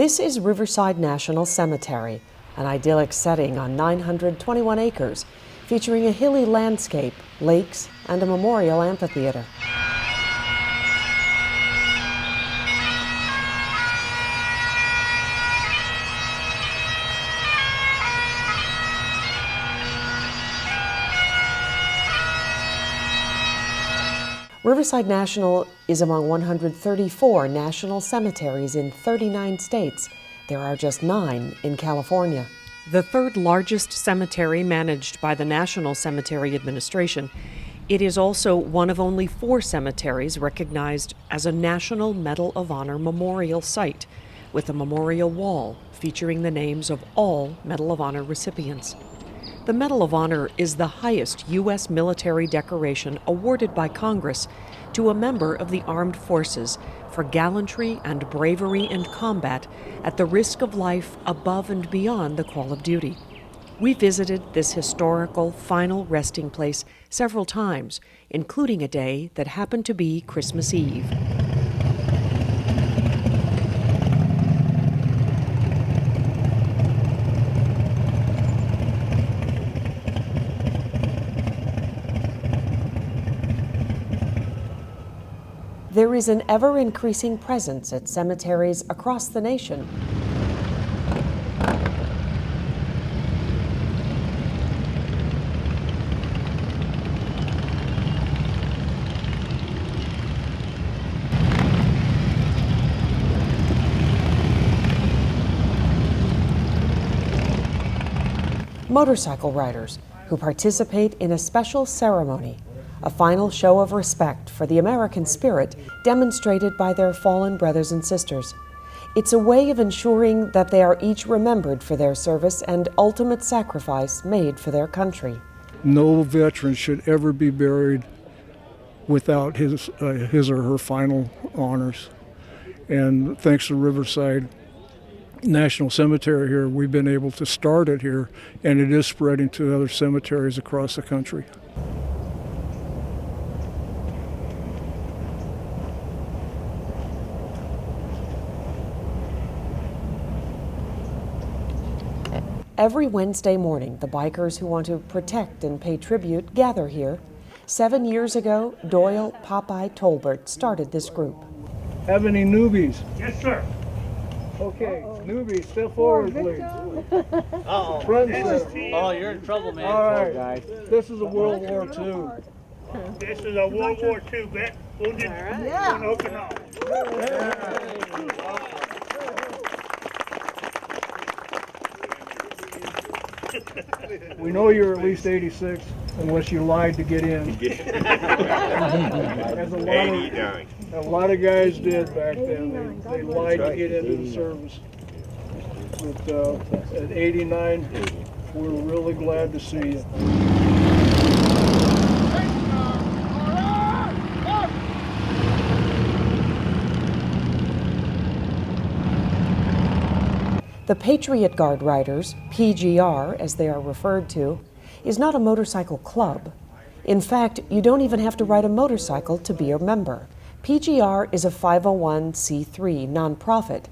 This is Riverside National Cemetery, an idyllic setting on 921 acres, featuring a hilly landscape, lakes, and a memorial amphitheater. Riverside National is among 134 national cemeteries in 39 states. There are just 9 in California. The third largest cemetery managed by the National Cemetery Administration, it is also one of only 4 cemeteries recognized as a National Medal of Honor memorial site, with a memorial wall featuring the names of all Medal of Honor recipients. The Medal of Honor is the highest U.S. military decoration awarded by Congress to a member of the armed forces for gallantry and bravery in combat at the risk of life above and beyond the call of duty. We visited this historical final resting place several times, including a day that happened to be Christmas Eve. There is an ever-increasing presence at cemeteries across the nation. Motorcycle riders who participate in a special ceremony, a final show of respect for the American spirit demonstrated by their fallen brothers and sisters. It's a way of ensuring that they are each remembered for their service and ultimate sacrifice made for their country. No veteran should ever be buried without his or her final honors. And thanks to Riverside National Cemetery here, we've been able to start it here, and it is spreading to other cemeteries across the country. Every Wednesday morning, the bikers who want to protect and pay tribute gather here. 7 years ago, Doyle Popeye Tolbert started this group. Have any newbies? Yes, sir. Okay, newbies, step forward, please. Uh-oh. Front Oh, you're in trouble, man. All right, this is a World War II. This is a World War II vet. Wounded in Okinawa. We know you're at least 86, unless you lied to get in. As a lot of guys did back then. They lied to get into the service. But at 89, we're really glad to see you. The Patriot Guard Riders, PGR as they are referred to, is not a motorcycle club. In fact, you don't even have to ride a motorcycle to be a member. PGR is a 501c3 nonprofit.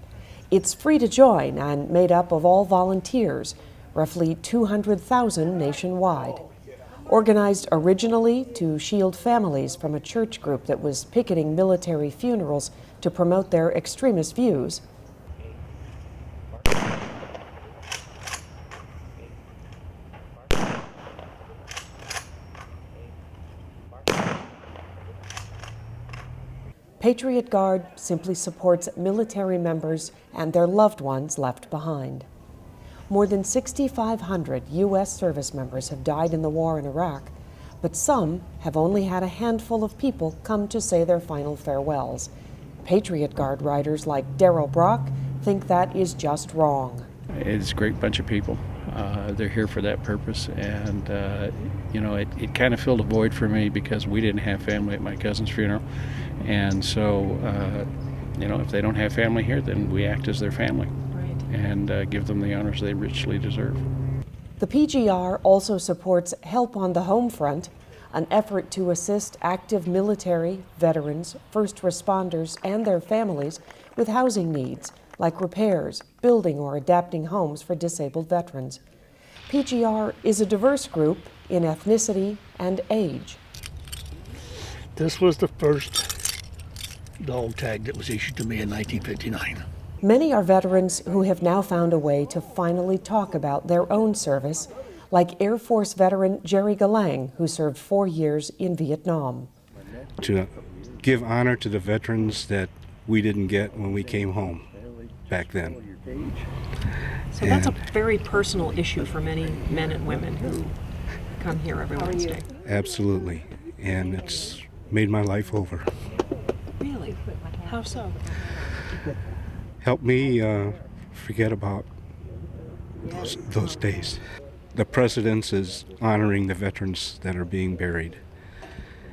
It's free to join and made up of all volunteers, roughly 200,000 nationwide. Organized originally to shield families from a church group that was picketing military funerals to promote their extremist views, Patriot Guard simply supports military members and their loved ones left behind. More than 6,500 U.S. service members have died in the war in Iraq, but some have only had a handful of people come to say their final farewells. Patriot Guard riders like Daryl Brock think that is just wrong. It's a great bunch of people. They're here for that purpose, and it kind of filled a void for me because we didn't have family at my cousin's funeral, and so if they don't have family here, then we act as their family, and give them the honors they richly deserve. The PGR also supports Help on the Home Front, an effort to assist active military, veterans, first responders, and their families with housing needs, like repairs, building, or adapting homes for disabled veterans. PGR is a diverse group in ethnicity and age. This was the first dog tag that was issued to me in 1959. Many are veterans who have now found a way to finally talk about their own service, like Air Force veteran Jerry Galang, who served 4 years in Vietnam. To give honor to the veterans that we didn't get when we came home back then. So that's a very personal issue for many men and women who come here every Wednesday. Absolutely. And it's made my life over. Really? How so? Helped me forget about those days. The precedence is honoring the veterans that are being buried.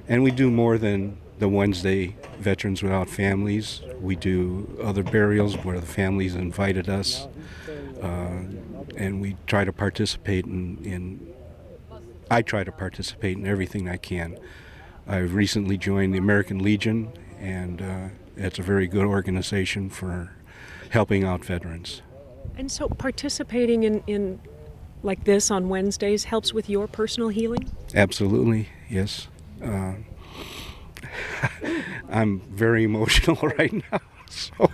And we do more than the Wednesday Veterans Without Families. We do other burials where the families invited us, and we try to participate I try to participate in everything I can. I've recently joined the American Legion, and it's a very good organization for helping out veterans. And so participating in like this on Wednesdays helps with your personal healing? Absolutely, yes. I'm very emotional right now. So.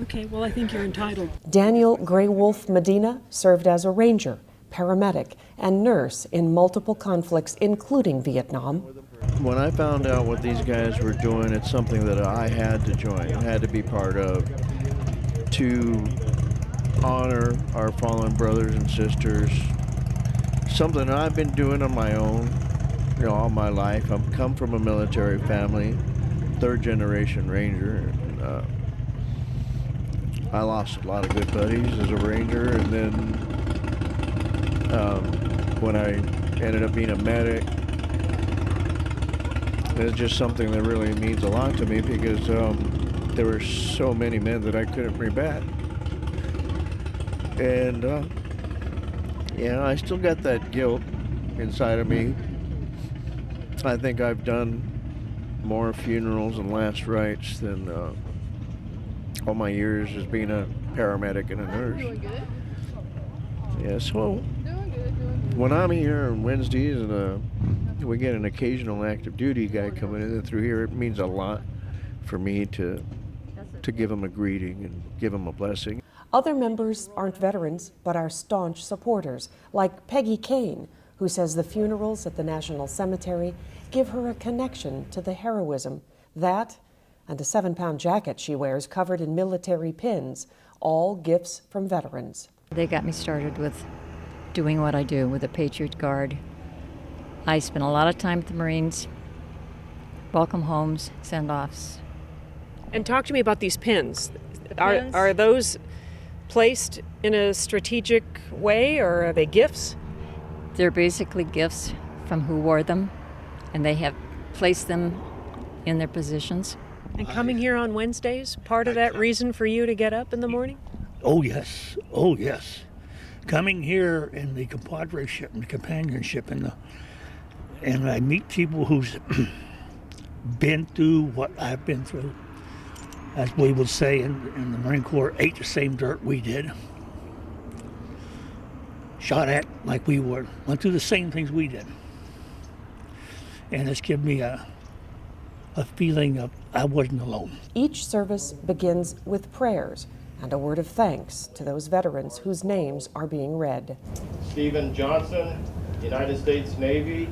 Okay, well, I think you're entitled. Daniel Grey Wolf Medina served as a ranger, paramedic, and nurse in multiple conflicts, including Vietnam. When I found out what these guys were doing, it's something that I had to join, had to be part of, to honor our fallen brothers and sisters. Something I've been doing on my own, all my life. I've come from a military family, third-generation ranger. And, I lost a lot of good buddies as a ranger, and then when I ended up being a medic, it's just something that really means a lot to me because there were so many men that I couldn't bring back. And I still got that guilt inside of me. I think I've done more funerals and last rites than all my years as being a paramedic and a nurse. Doing good? Yeah, so Doing good. when I'm here on Wednesdays and we get an occasional active duty guy coming in through here, it means a lot for me to give him a greeting and give him a blessing. Other members aren't veterans, but are staunch supporters, like Peggy Kane, who says the funerals at the National Cemetery give her a connection to the heroism, that and a 7-pound jacket she wears covered in military pins, all gifts from veterans. They got me started with doing what I do with the Patriot Guard. I spent a lot of time with the Marines, welcome homes, send-offs. And talk to me about these pins. Are those placed in a strategic way, or are they gifts? They're basically gifts from who wore them, and they have placed them in their positions. And coming here on Wednesdays, part of that reason for you to get up in the morning? Oh yes, oh yes. Coming here in the compadreship and the companionship and I meet people who's been through what I've been through. As we would say in the Marine Corps, ate the same dirt we did. Shot at like we were, went through the same things we did. And it's given me a feeling of I wasn't alone. Each service begins with prayers and a word of thanks to those veterans whose names are being read. Stephen Johnson, United States Navy.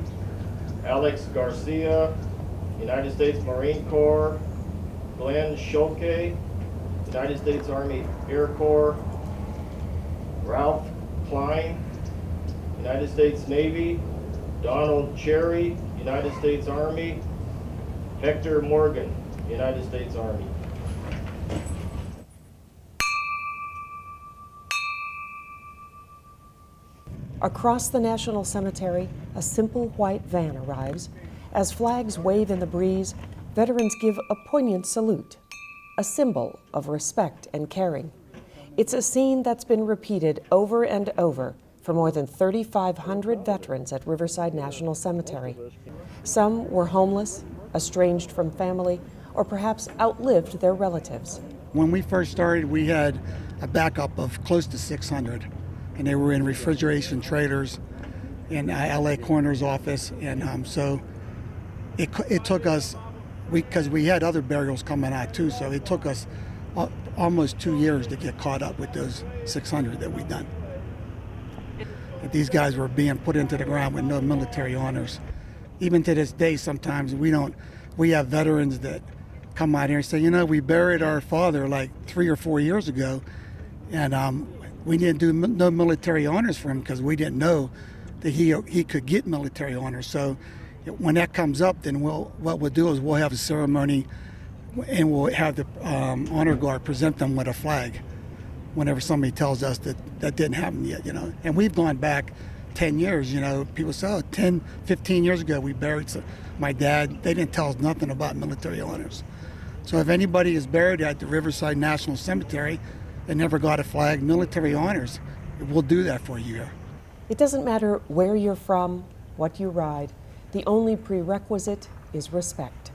Alex Garcia, United States Marine Corps. Glenn Schulke, United States Army Air Corps. Ralph Klein, United States Navy. Donald Cherry, United States Army. Hector Morgan, United States Army. Across the National Cemetery, a simple white van arrives. As flags wave in the breeze, veterans give a poignant salute, a symbol of respect and caring. It's a scene that's been repeated over and over for more than 3,500 veterans at Riverside National Cemetery. Some were homeless, estranged from family, or perhaps outlived their relatives. When we first started, we had a backup of close to 600, and they were in refrigeration trailers in LA coroner's office, and so it took us, because we had other burials coming out too, so it took us almost 2 years to get caught up with those 600 that we done. These guys were being put into the ground with no military honors. Even to this day, sometimes we have veterans that come out here and say, you know, we buried our father like 3 or 4 years ago, and we didn't do no military honors for him because we didn't know that he could get military honors. So when that comes up, then what we'll do is we'll have a ceremony, and we'll have the honor guard present them with a flag whenever somebody tells us that didn't happen yet, you know. And we've gone back 10 years, you know. People say, oh, 10, 15 years ago we buried my dad. They didn't tell us nothing about military honors. So if anybody is buried at the Riverside National Cemetery and never got a flag, military honors, we'll do that for you. It doesn't matter where you're from, what you ride. The only prerequisite is respect.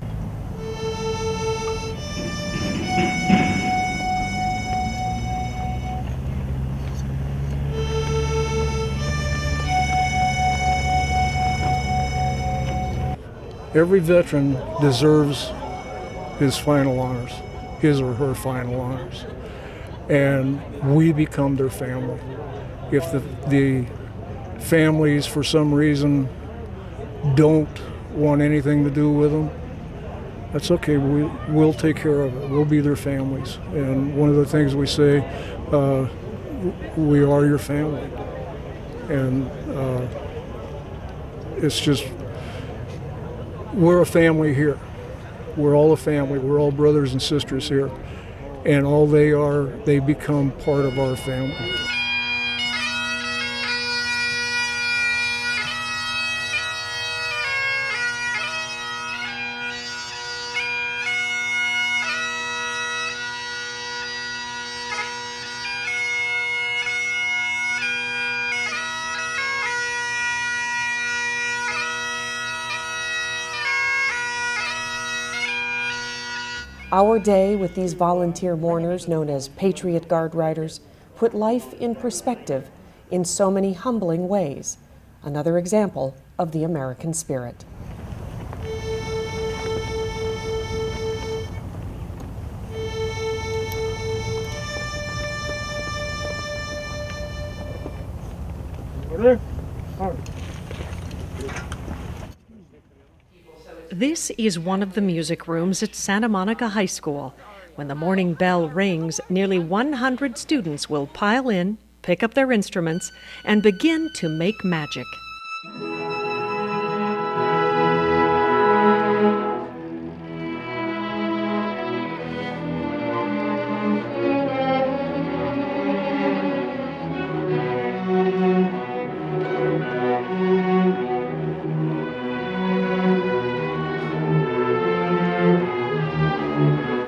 Every veteran deserves his final honors, his or her final honors, and we become their family. If the families, for some reason, don't want anything to do with them, that's okay. We'll take care of it. We'll be their families. And one of the things we say, we are your family. And it's just, we're a family here. We're all a family. We're all brothers and sisters here. And all they are, they become part of our family. Our day with these volunteer mourners, known as Patriot Guard Riders, put life in perspective in so many humbling ways. Another example of the American spirit. This is one of the music rooms at Santa Monica High School. When the morning bell rings, nearly 100 students will pile in, pick up their instruments, and begin to make magic.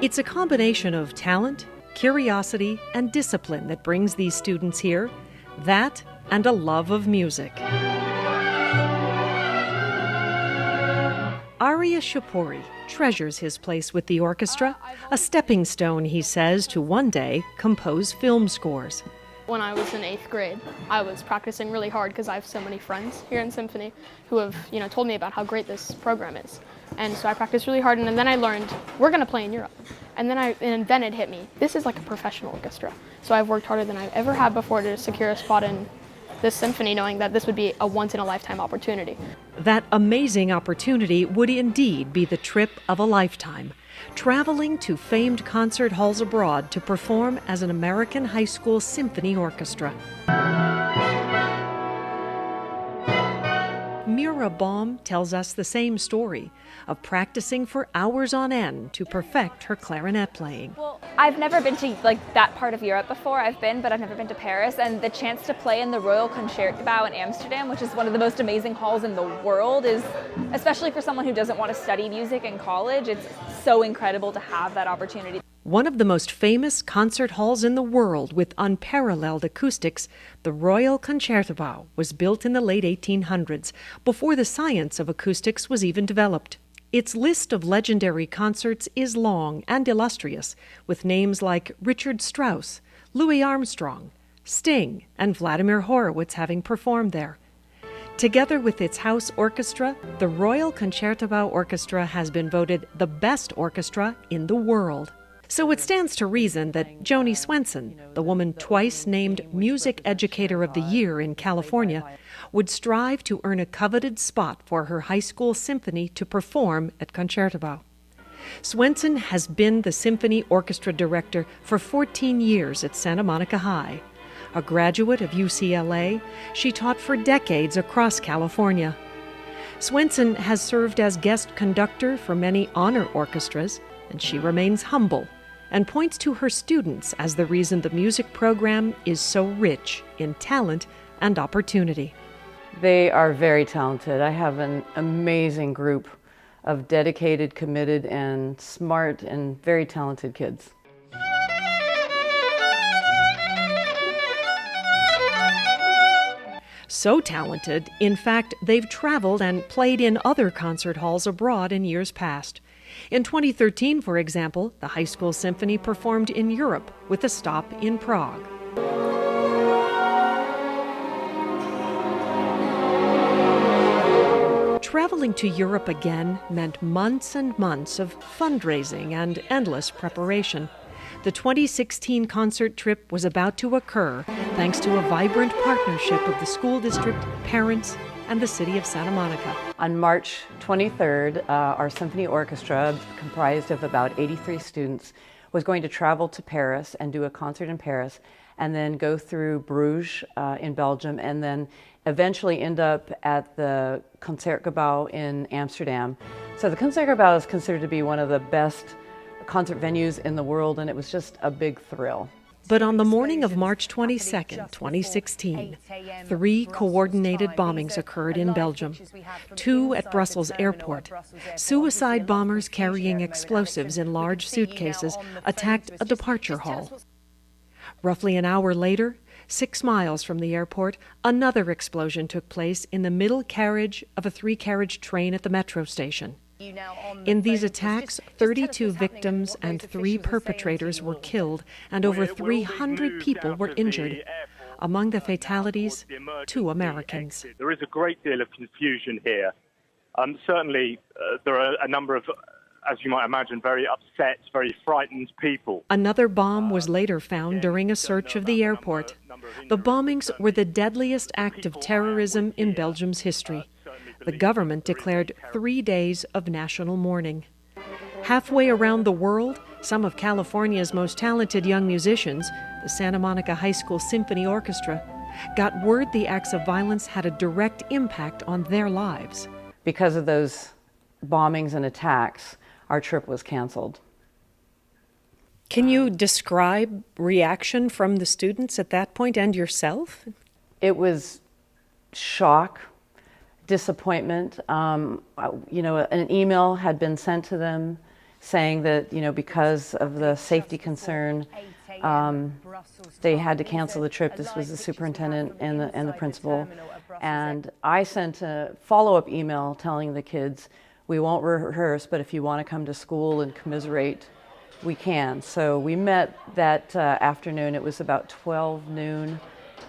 It's a combination of talent, curiosity, and discipline that brings these students here. That and a love of music. Arya Shapuri treasures his place with the orchestra, a stepping stone, he says, to one day compose film scores. When I was in 8th grade, I was practicing really hard because I have so many friends here in Symphony who have, told me about how great this program is. And so I practiced really hard, and then I learned we're going to play in Europe. And then it hit me. This is like a professional orchestra. So I've worked harder than I've ever had before to secure a spot in this symphony, knowing that this would be a once-in-a-lifetime opportunity. That amazing opportunity would indeed be the trip of a lifetime, traveling to famed concert halls abroad to perform as an American high school symphony orchestra. Mira Baum tells us the same story of practicing for hours on end to perfect her clarinet playing. Well, I've never been to that part of Europe before. But I've never been to Paris, and the chance to play in the Royal Concertgebouw in Amsterdam, which is one of the most amazing halls in the world, is, especially for someone who doesn't want to study music in college, it's so incredible to have that opportunity. One of the most famous concert halls in the world with unparalleled acoustics, the Royal Concertgebouw was built in the late 1800s, before the science of acoustics was even developed. Its list of legendary concerts is long and illustrious, with names like Richard Strauss, Louis Armstrong, Sting, and Vladimir Horowitz having performed there. Together with its house orchestra, the Royal Concertgebouw Orchestra has been voted the best orchestra in the world. So it stands to reason that Joni Swenson, the woman twice named Music Educator of the Year in California, would strive to earn a coveted spot for her high school symphony to perform at Concertgebouw. Swenson has been the symphony orchestra director for 14 years at Santa Monica High. A graduate of UCLA, she taught for decades across California. Swenson has served as guest conductor for many honor orchestras, and she remains humble and points to her students as the reason the music program is so rich in talent and opportunity. They are very talented. I have an amazing group of dedicated, committed, and smart and very talented kids. So talented, in fact, they've traveled and played in other concert halls abroad in years past. In 2013, for example, the high school symphony performed in Europe with a stop in Prague. Traveling to Europe again meant months and months of fundraising and endless preparation. The 2016 concert trip was about to occur thanks to a vibrant partnership of the school district, parents, and the city of Santa Monica. On March 23rd, our symphony orchestra, comprised of about 83 students, was going to travel to Paris and do a concert in Paris, and then go through Bruges in Belgium, and then eventually end up at the Concertgebouw in Amsterdam. So the Concertgebouw is considered to be one of the best concert venues in the world, and it was just a big thrill. But on the morning of March 22, 2016, 3 coordinated bombings occurred in Belgium, 2 at Brussels airport. Suicide bombers carrying explosives in large suitcases attacked a departure hall. Roughly an hour later, 6 miles from the airport, another explosion took place in the middle carriage of a 3-carriage train at the metro station. In these attacks, 32 victims and 3 perpetrators were killed, and over 300 people were injured. Among the fatalities, 2 Americans. There is a great deal of confusion here. Certainly, there are a number of, as you might imagine, very upset, very frightened people. Another bomb was later found during a search of the airport. The bombings were the deadliest act of terrorism in Belgium's history. The government declared 3 days of national mourning. Halfway around the world, some of California's most talented young musicians, the Santa Monica High School Symphony Orchestra, got word the acts of violence had a direct impact on their lives. Because of those bombings and attacks, our trip was canceled. Can you describe reaction from the students at that point and yourself? It was shock, disappointment. An email had been sent to them saying that, because of the safety concern, they had to cancel the trip. This was the superintendent and the principal. And I sent a follow-up email telling the kids, we won't rehearse, but if you want to come to school and commiserate, we can. So we met that afternoon. It was about 12 noon.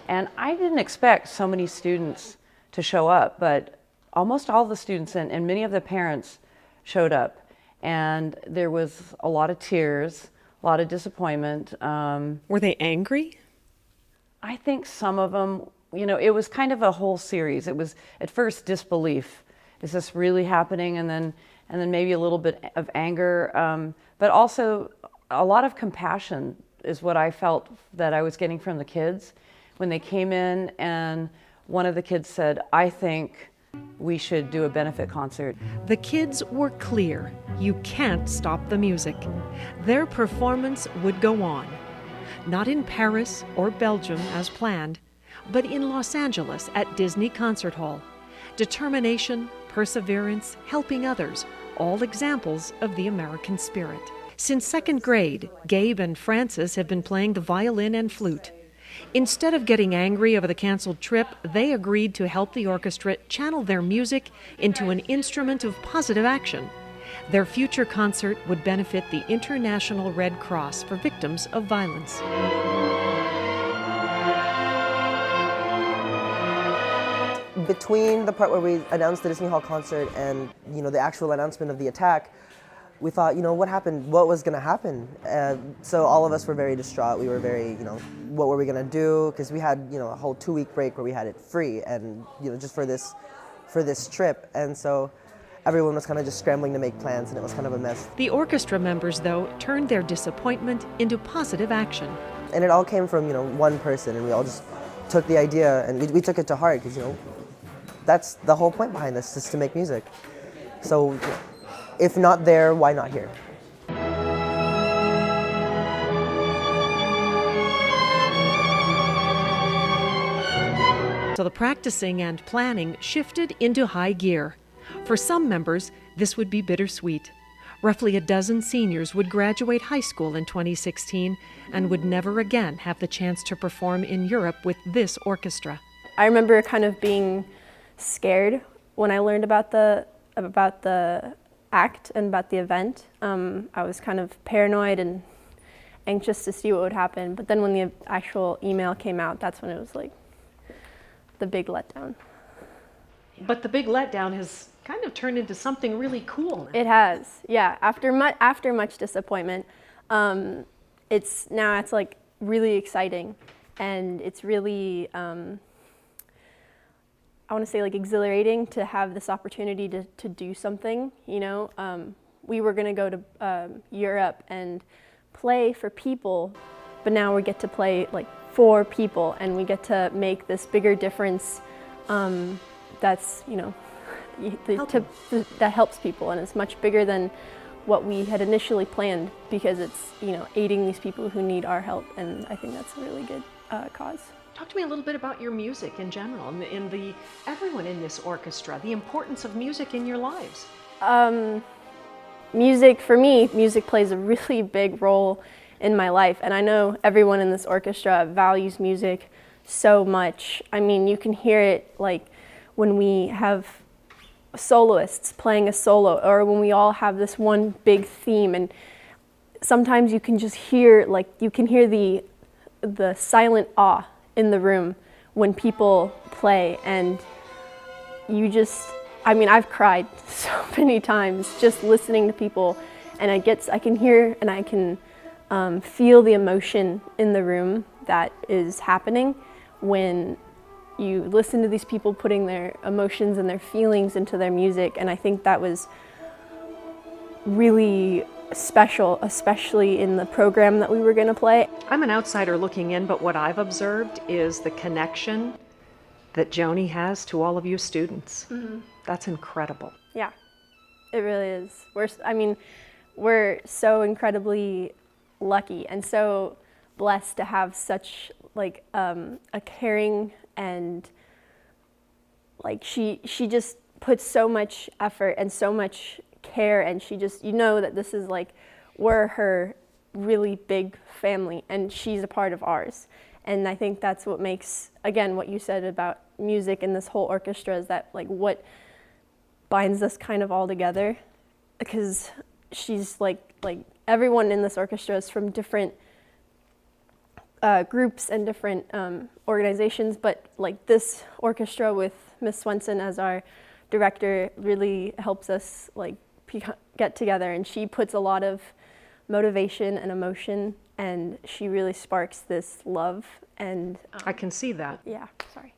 And I didn't expect so many students to show up, but almost all the students and many of the parents showed up. And there was a lot of tears, a lot of disappointment. Were they angry? I think some of them, it was kind of a whole series. It was at first disbelief. Is this really happening? And then maybe a little bit of anger, but also a lot of compassion is what I felt that I was getting from the kids when they came in, and one of the kids said, I think we should do a benefit concert. The kids were clear. You can't stop the music. Their performance would go on. Not in Paris or Belgium as planned, but in Los Angeles at Disney Concert Hall. Determination, perseverance, helping others, all examples of the American spirit. Since second grade, Gabe and Francis have been playing the violin and flute. Instead of getting angry over the canceled trip, they agreed to help the orchestra channel their music into an instrument of positive action. Their future concert would benefit the International Red Cross for victims of violence. Between the part where we announced the Disney Hall concert and, the actual announcement of the attack, we thought, what happened? What was going to happen? So all of us were very distraught. We were very, what were we going to do? Because we had, a whole 2-week break where we had it free and, just for this trip. And so everyone was kind of just scrambling to make plans, and it was kind of a mess. The orchestra members, though, turned their disappointment into positive action. And it all came from, one person, and we all just took the idea and we took it to heart because, that's the whole point behind this, is to make music. So if not there, why not here? So the practicing and planning shifted into high gear. For some members, this would be bittersweet. Roughly a dozen seniors would graduate high school in 2016 and would never again have the chance to perform in Europe with this orchestra. I remember kind of being scared when I learned about the act and about the event. I was kind of paranoid and anxious to see what would happen. But then when the actual email came out, that's when it was like the big letdown. But the big letdown has kind of turned into something really cool now. It has, yeah. After much disappointment, it's like really exciting, and it's really I want to say like exhilarating to have this opportunity to do something, We were going to go to Europe and play for people, but now we get to play like for people, and we get to make this bigger difference that's, that helps people, and it's much bigger than what we had initially planned, because it's, aiding these people who need our help, and I think that's a really good cause. Talk to me a little bit about your music in general, and everyone in this orchestra, the importance of music in your lives. Music, for me, music plays a really big role in my life, and I know everyone in this orchestra values music so much. I mean, you can hear it like when we have soloists playing a solo, or when we all have this one big theme, and sometimes you can just hear, the silent awe in the room when people play, and I've cried so many times just listening to people, and I can hear and I can feel the emotion in the room that is happening when you listen to these people putting their emotions and their feelings into their music, and I think that was really special, especially in the program that we were going to play. I'm an outsider looking in, but what I've observed is the connection that Joni has to all of you students. Mm-hmm. That's incredible. Yeah, it really is. We're so incredibly lucky and so blessed to have such a caring, and she just puts so much effort and so much care, and she just, that this is we're her really big family, and she's a part of ours. And I think that's what makes, again, what you said about music and this whole orchestra, is that what binds us kind of all together, because she's like everyone in this orchestra is from different groups and different organizations, but this orchestra with Miss Swenson as our director really helps us get together, and she puts a lot of motivation and emotion, and she really sparks this love. And I can see that. Yeah, sorry.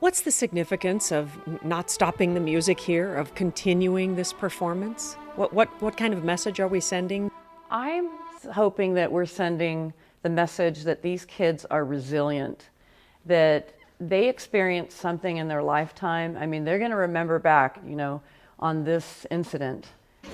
What's the significance of not stopping the music here, of continuing this performance? What kind of message are we sending? I'm hoping that we're sending the message that these kids are resilient, that they experienced something in their lifetime. I mean, they're going to remember back, on this incident,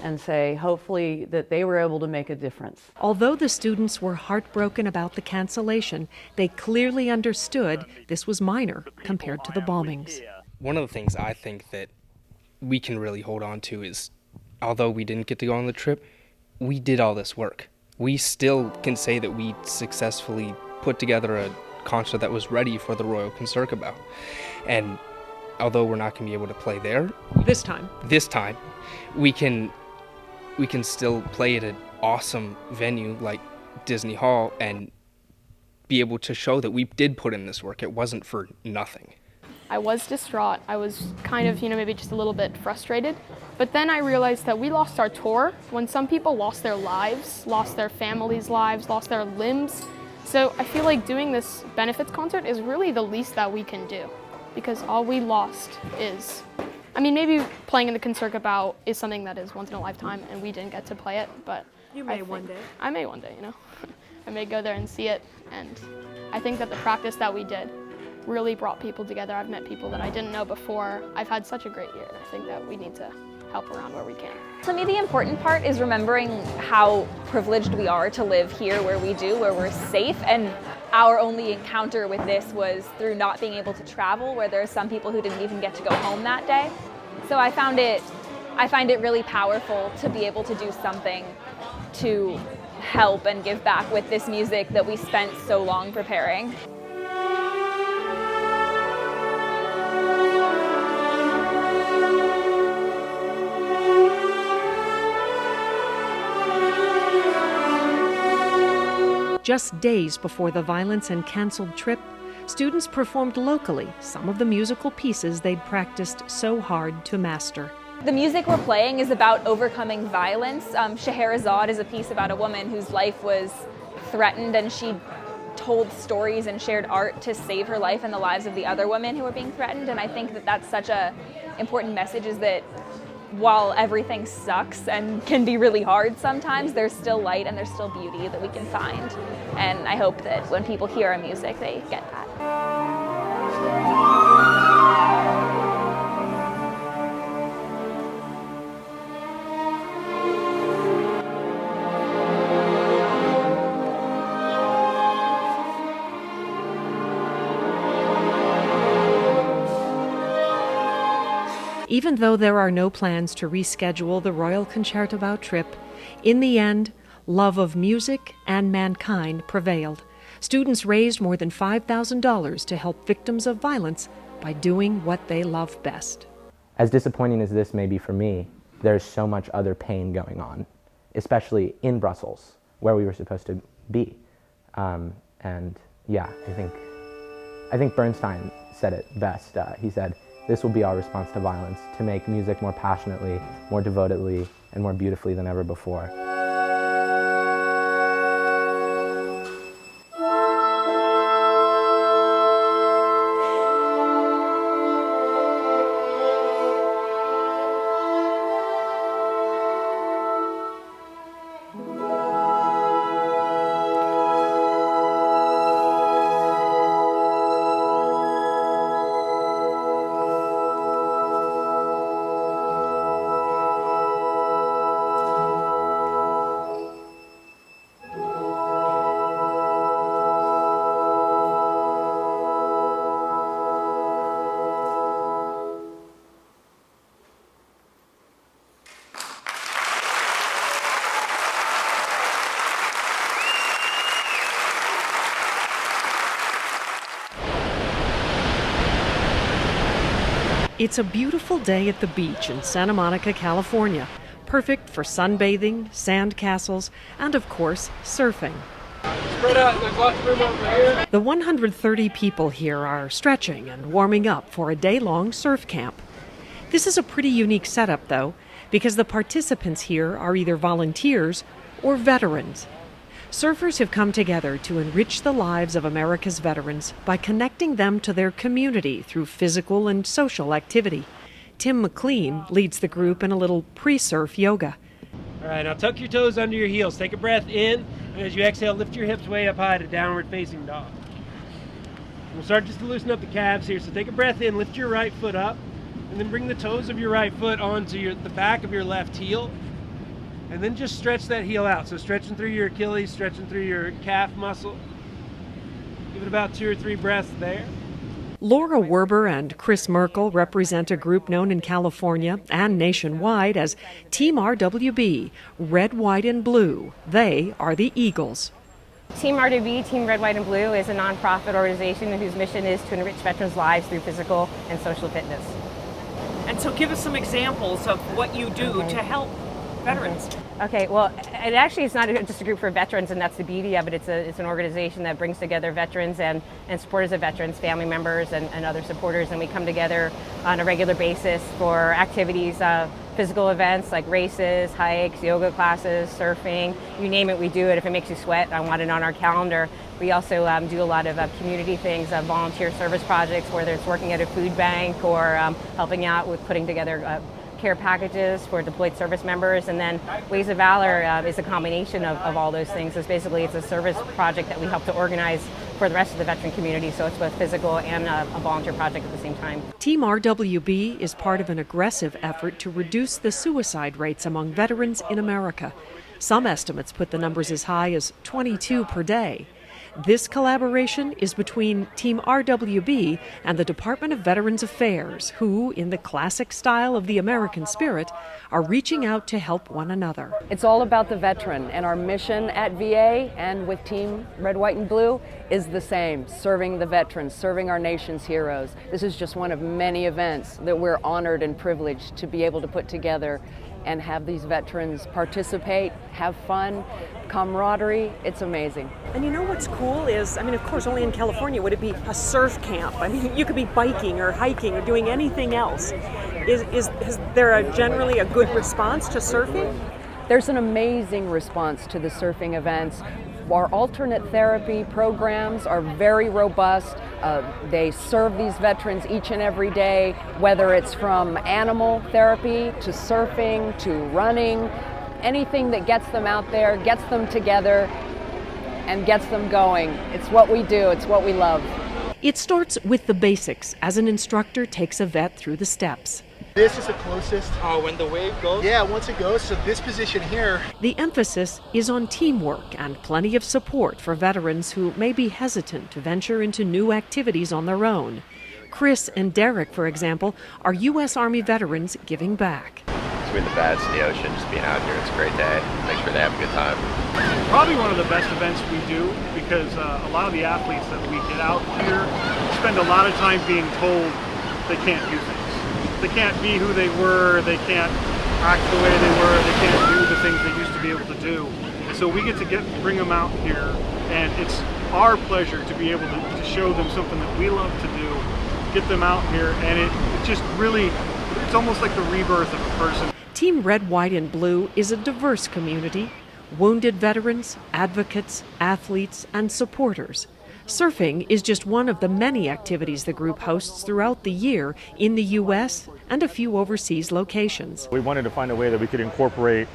and say, hopefully, that they were able to make a difference. Although the students were heartbroken about the cancellation, they clearly understood this was minor compared to the bombings. One of the things I think that we can really hold on to is, although we didn't get to go on the trip, we did all this work. We still can say that we successfully put together a concert that was ready for the Royal Concertgebouw. And although we're not going to be able to play there this time, we can still play at an awesome venue like Disney Hall and be able to show that we did put in this work. It wasn't for nothing. I was distraught. I was kind of, maybe just a little bit frustrated. But then I realized that we lost our tour when some people lost their lives, lost their families' lives, lost their limbs. So I feel like doing this benefits concert is really the least that we can do, because all we lost is, maybe playing in the Concertgebouw is something that is once in a lifetime and we didn't get to play it, but You may one day. I may one day, I may go there and see it, and I think that the practice that we did really brought people together. I've met people that I didn't know before. I've had such a great year. I think that we need to help around where we can. To me, the important part is remembering how privileged we are to live here where we do, where we're safe. And our only encounter with this was through not being able to travel, where there are some people who didn't even get to go home that day. So I find it really powerful to be able to do something to help and give back with this music that we spent so long preparing. Just days before the violence and canceled trip, students performed locally some of the musical pieces they'd practiced so hard to master. The music we're playing is about overcoming violence. Scheherazade is a piece about a woman whose life was threatened, and she told stories and shared art to save her life and the lives of the other women who were being threatened. And I think that that's such an important message, is that while everything sucks and can be really hard sometimes, there's still light and there's still beauty that we can find. And I hope that when people hear our music, they get that. Even though there are no plans to reschedule the Royal Concertgebouw trip, in the end, love of music and mankind prevailed. Students raised more than $5,000 to help victims of violence by doing what they love best. As disappointing as this may be for me, there's so much other pain going on, especially in Brussels, where we were supposed to be. And yeah, I think Bernstein said it best. He said, "This will be our response to violence, to make music more passionately, more devotedly, and more beautifully than ever before." It's a beautiful day at the beach in Santa Monica, California, perfect for sunbathing, sand castles, and of course, surfing. Spread out, there's lots of room over here. The 130 people here are stretching and warming up for a day-long surf camp. This is a pretty unique setup, though, because the participants here are either volunteers or veterans. Surfers have come together to enrich the lives of America's veterans by connecting them to their community through physical and social activity. Tim McLean leads the group in a little pre-surf yoga. All right, now tuck your toes under your heels. Take a breath in, and as you exhale, lift your hips way up high to downward facing dog. We'll start just to loosen up the calves here. So take a breath in, lift your right foot up, and then bring the toes of your right foot onto the back of your left heel. And then just stretch that heel out. So stretching through your Achilles, stretching through your calf muscle. Give it about 2 or 3 breaths there. Laura Werber and Chris Merkel represent a group known in California and nationwide as Team RWB, Red, White, and Blue. They are the Eagles. Team RWB, Team Red, White, and Blue, is a nonprofit organization whose mission is to enrich veterans' lives through physical and social fitness. And so give us some examples of what you do to help veterans. Okay, well, it actually is not just a group for veterans, and that's the beauty of it. It's an organization that brings together veterans and supporters of veterans, family members, and other supporters, and we come together on a regular basis for activities, physical events like races, hikes, yoga classes, surfing, you name it, we do it. If it makes you sweat, I want it on our calendar. We also do a lot of community things, volunteer service projects, whether it's working at a food bank or helping out with putting together care packages for deployed service members. And then Ways of Valor is a combination of all those things. It's a service project that we help to organize for the rest of the veteran community, so it's both physical and a volunteer project at the same time. Team RWB is part of an aggressive effort to reduce the suicide rates among veterans in America. Some estimates put the numbers as high as 22 per day. This collaboration is between Team RWB and the Department of Veterans Affairs, who, in the classic style of the American spirit, are reaching out to help one another. It's all about the veteran, and our mission at VA and with Team Red, White, and Blue is the same, serving the veterans, serving our nation's heroes. This is just one of many events that we're honored and privileged to be able to put together and have these veterans participate, have fun, camaraderie. It's amazing. And you know what's cool is, of course, only in California would it be a surf camp. You could be biking or hiking or doing anything else. Is there generally a good response to surfing? There's an amazing response to the surfing events. Our alternate therapy programs are very robust. They serve these veterans each and every day, whether it's from animal therapy to surfing to running, anything that gets them out there, gets them together, and gets them going. It's what we do, it's what we love. It starts with the basics as an instructor takes a vet through the steps. This is the closest. Oh, when the wave goes? Yeah, once it goes, so this position here. The emphasis is on teamwork and plenty of support for veterans who may be hesitant to venture into new activities on their own. Chris and Derek, for example, are U.S. Army veterans giving back. Between the beds and the ocean, just being out here, it's a great day. Make sure they have a good time. Probably one of the best events we do because a lot of the athletes that we get out here spend a lot of time being told they can't do things. They can't be who they were, they can't act the way they were, they can't do the things they used to be able to do. And so we get to bring them out here, and it's our pleasure to be able to show them something that we love to do, get them out here, and it just really, it's almost like the rebirth of a person. Team Red, White, and Blue is a diverse community. Wounded veterans, advocates, athletes, and supporters. Surfing is just one of the many activities the group hosts throughout the year in the U.S. and a few overseas locations. We wanted to find a way that we could incorporate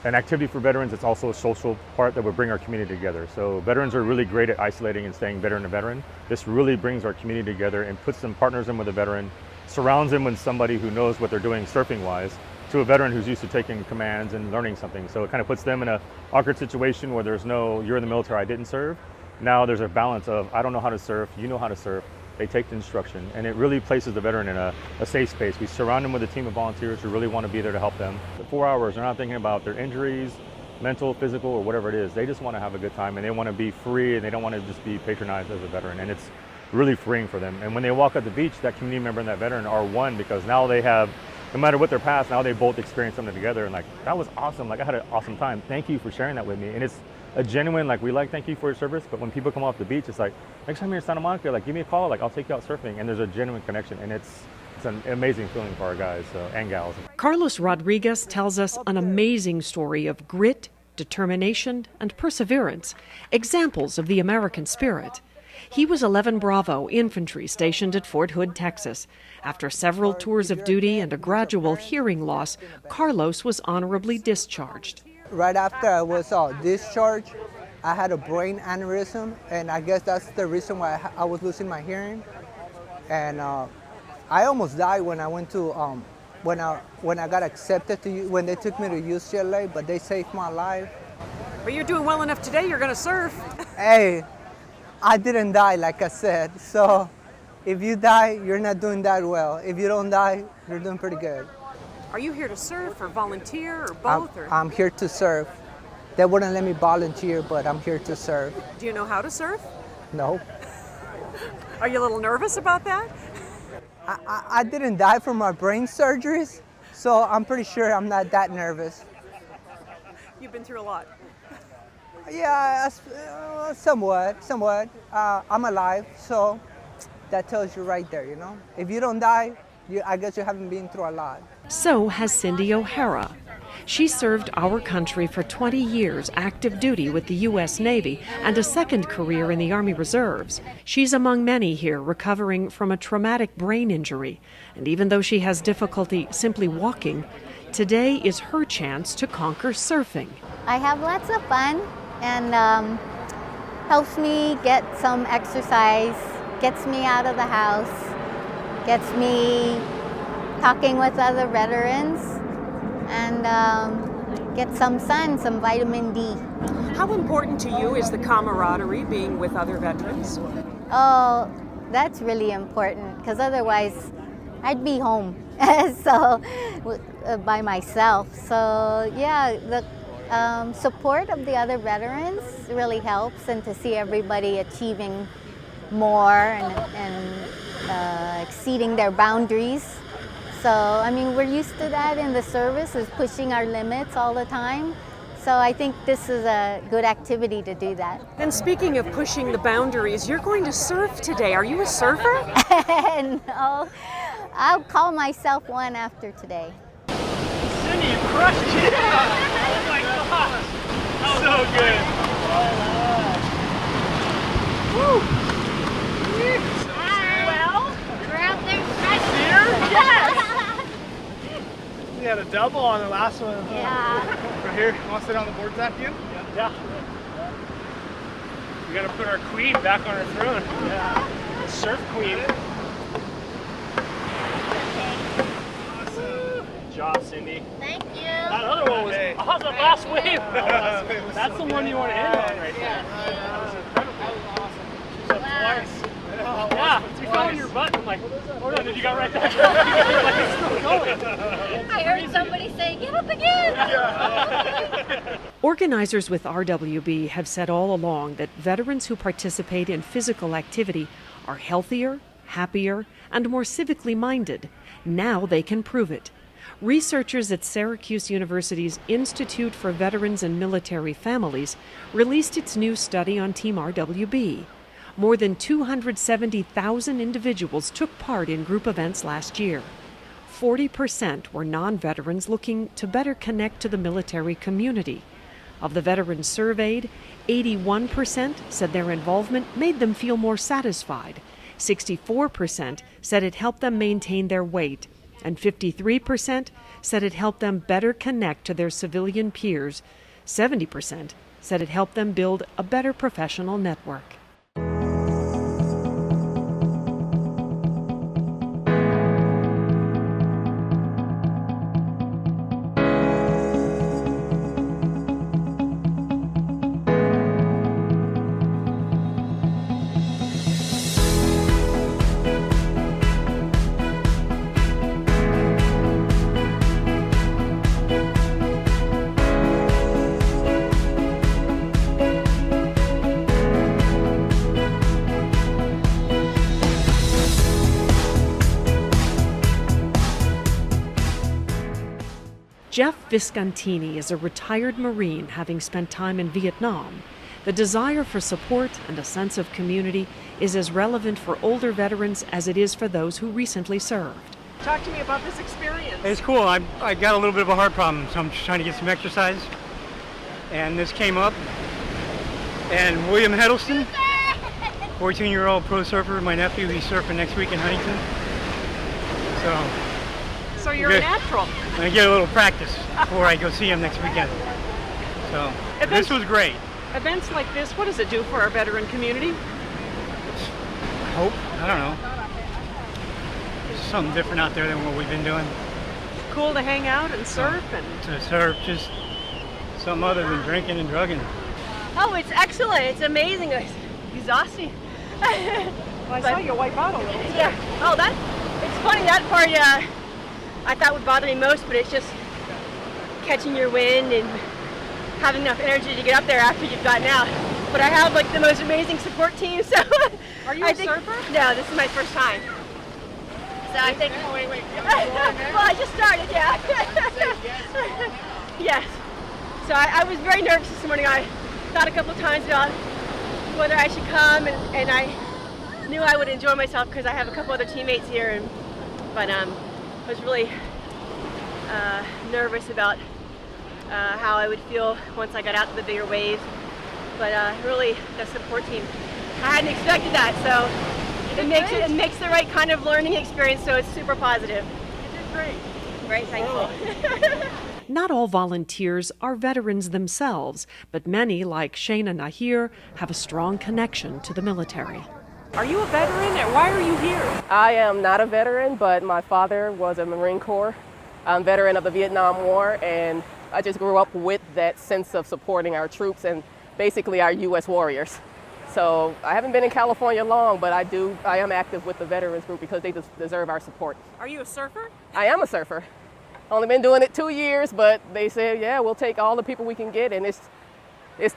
an activity for veterans that's also a social part that would bring our community together. So veterans are really great at isolating and staying veteran to veteran. This really brings our community together and puts them, partners them with a veteran, surrounds them with somebody who knows what they're doing surfing-wise, to a veteran who's used to taking commands and learning something. So it kind of puts them in an awkward situation where there's no, you're in the military, I didn't serve. Now there's a balance of, I don't know how to surf, you know how to surf, they take the instruction, and it really places the veteran in a safe space. We surround them with a team of volunteers who really want to be there to help them. The 4 hours, they're not thinking about their injuries, mental, physical, or whatever it is. They just want to have a good time, and they want to be free, and they don't want to just be patronized as a veteran, and it's really freeing for them. And when they walk at the beach, that community member and that veteran are one, because now they have, no matter what their past, now they both experience something together, and like, that was awesome, like I had an awesome time. Thank you for sharing that with me. And it's a genuine, like, we like, thank you for your service, but when people come off the beach, it's like, next time you're in Santa Monica, like, give me a call, like, I'll take you out surfing, and there's a genuine connection, and it's an amazing feeling for our guys and gals. Carlos Rodriguez tells us an amazing story of grit, determination, and perseverance, examples of the American spirit. He was 11 Bravo infantry stationed at Fort Hood, Texas. After several tours of duty and a gradual hearing loss, Carlos was honorably discharged. Right after I was discharged, I had a brain aneurysm, and I guess that's the reason why I was losing my hearing. And I almost died when I went to when I got accepted when they took me to UCLA, but they saved my life. But you're doing well enough today, you're going to surf. Hey, I didn't die, like I said. So if you die, you're not doing that well. If you don't die, you're doing pretty good. Are you here to surf or volunteer or both? I'm here to surf. They wouldn't let me volunteer, but I'm here to surf. Do you know how to surf? No. Are you a little nervous about that? I didn't die from my brain surgeries, so I'm pretty sure I'm not that nervous. You've been through a lot. Yeah, somewhat. I'm alive, so that tells you right there, you know? If you don't die, I guess you haven't been through a lot. So has Cindy O'Hara. She served our country for 20 years active duty with the U.S. Navy and a second career in the Army Reserves. She's among many here recovering from a traumatic brain injury. And even though she has difficulty simply walking, today is her chance to conquer surfing. I have lots of fun and helps me get some exercise, gets me out of the house, gets me talking with other veterans, and get some sun, some vitamin D. How important to you is the camaraderie, being with other veterans? Oh, that's really important, because otherwise I'd be home so by myself. So yeah, the support of the other veterans really helps, and to see everybody achieving more and exceeding their boundaries. So, I mean, we're used to that in the service, is pushing our limits all the time. So I think this is a good activity to do that. And speaking of pushing the boundaries, you're going to surf today. Are you a surfer? No, I'll call myself one after today. Cindy, you crushed it! Oh my gosh! So good! Woo! Well, we're out there fresh here? Yes! We had a double on the last one. Yeah. Right here. You want to sit on the board, Zach, again? Yeah. We gotta put our queen back on her throne. Yeah. The surf queen. Good job, Cindy. Thank you. That other one was awesome. Last wave. That's the one you want to end on right there. That was incredible. She's up twice. Yeah, you fell on your butt. I'm like, oh no, did you got right there? Like, it's still going. I heard somebody say, get up again. Organizers with RWB have said all along that veterans who participate in physical activity are healthier, happier, and more civically minded. Now they can prove it. Researchers at Syracuse University's Institute for Veterans and Military Families released its new study on Team RWB. More than 270,000 individuals took part in group events last year. 40% were non-veterans looking to better connect to the military community. Of the veterans surveyed, 81% said their involvement made them feel more satisfied. 64% said it helped them maintain their weight. And 53% said it helped them better connect to their civilian peers. 70% said it helped them build a better professional network. Jeff Viscontini is a retired Marine having spent time in Vietnam. The desire for support and a sense of community is as relevant for older veterans as it is for those who recently served. Talk to me about this experience. It's cool. I got a little bit of a heart problem, so I'm just trying to get some exercise. And this came up. And William Heddleston, 14-year-old pro surfer, my nephew, he's surfing next week in Huntington. So you're a natural. I get a little practice before I go see him next weekend. So this was great. Events like this, what does it do for our veteran community? Hope. I don't know. There's something different out there than what we've been doing. cool to hang out and surf and To surf, just something other than drinking and drugging. Oh, it's excellent. It's amazing. It's exhausting. Well, I saw you wipe out a little too. Yeah. Oh, it's funny. That part I thought would bother me most, but it's just catching your wind and having enough energy to get up there after you've gotten out. But I have like the most amazing support team. So Are you a surfer? No, this is my first time. So I think. Wait. Well, I just started. Yeah. Yes. So I was very nervous this morning. I thought a couple of times about whether I should come, and I knew I would enjoy myself because I have a couple other teammates here, but I was really nervous about how I would feel once I got out to the bigger waves. But really, the support team, I hadn't expected that, so it makes the right kind of learning experience. So it's super positive. You did great. Very thankful. Not all volunteers are veterans themselves, but many, like Shayna Nahir, have a strong connection to the military. Are you a veteran and why are you here? I am not a veteran, but my father was a Marine Corps veteran of the Vietnam War, and I just grew up with that sense of supporting our troops and basically our U.S. warriors. So I haven't been in California long, but I am active with the veterans group because they deserve our support. Are you a surfer? I am a surfer. Only been doing it 2 years, but they said, yeah, we'll take all the people we can get, and it's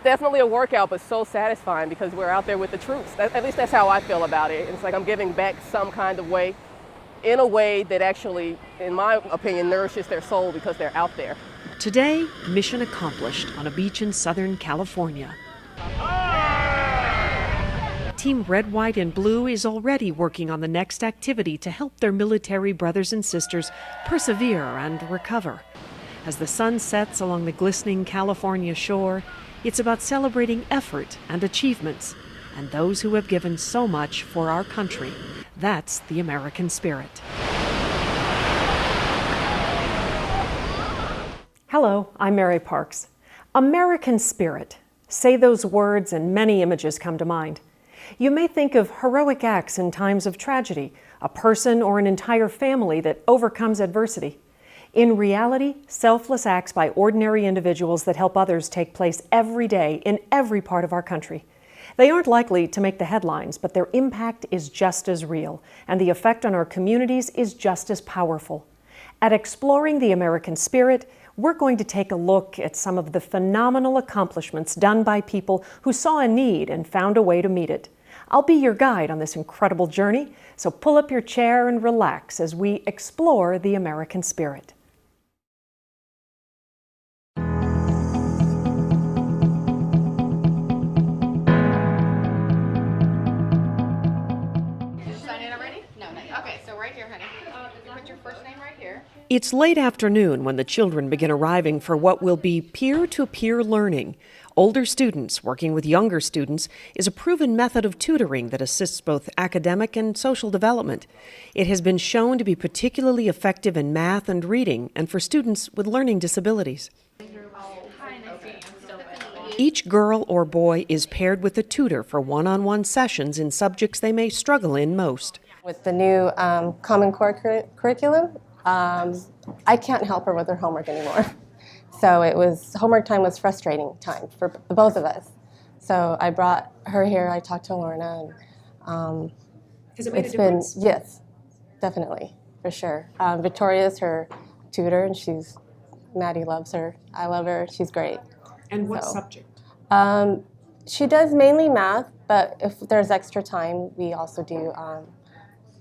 definitely a workout, but so satisfying because we're out there with the troops. At least that's how I feel about it. It's like I'm giving back some kind of way, in a way that actually, in my opinion, nourishes their soul because they're out there. Today, mission accomplished on a beach in Southern California. Team Red, White, and Blue is already working on the next activity to help their military brothers and sisters persevere and recover. As the sun sets along the glistening California shore, it's about celebrating effort and achievements and those who have given so much for our country. That's the American spirit. Hello, I'm Mary Parks. American spirit. Say those words and many images come to mind. You may think of heroic acts in times of tragedy, a person or an entire family that overcomes adversity. In reality, selfless acts by ordinary individuals that help others take place every day in every part of our country. They aren't likely to make the headlines, but their impact is just as real, and the effect on our communities is just as powerful. At Exploring the American Spirit, we're going to take a look at some of the phenomenal accomplishments done by people who saw a need and found a way to meet it. I'll be your guide on this incredible journey, so pull up your chair and relax as we explore the American spirit. It's late afternoon when the children begin arriving for what will be peer-to-peer learning. Older students working with younger students is a proven method of tutoring that assists both academic and social development. It has been shown to be particularly effective in math and reading and for students with learning disabilities. Each girl or boy is paired with a tutor for one-on-one sessions in subjects they may struggle in most. With the new Common Core curriculum, I can't help her with her homework anymore. So homework time was frustrating time for both of us. So I brought her here, I talked to Lorna, and Has it made a difference? Yes, definitely, for sure. Victoria's her tutor, and Maddie loves her. I love her, she's great. And what subject? She does mainly math, but if there's extra time, we also do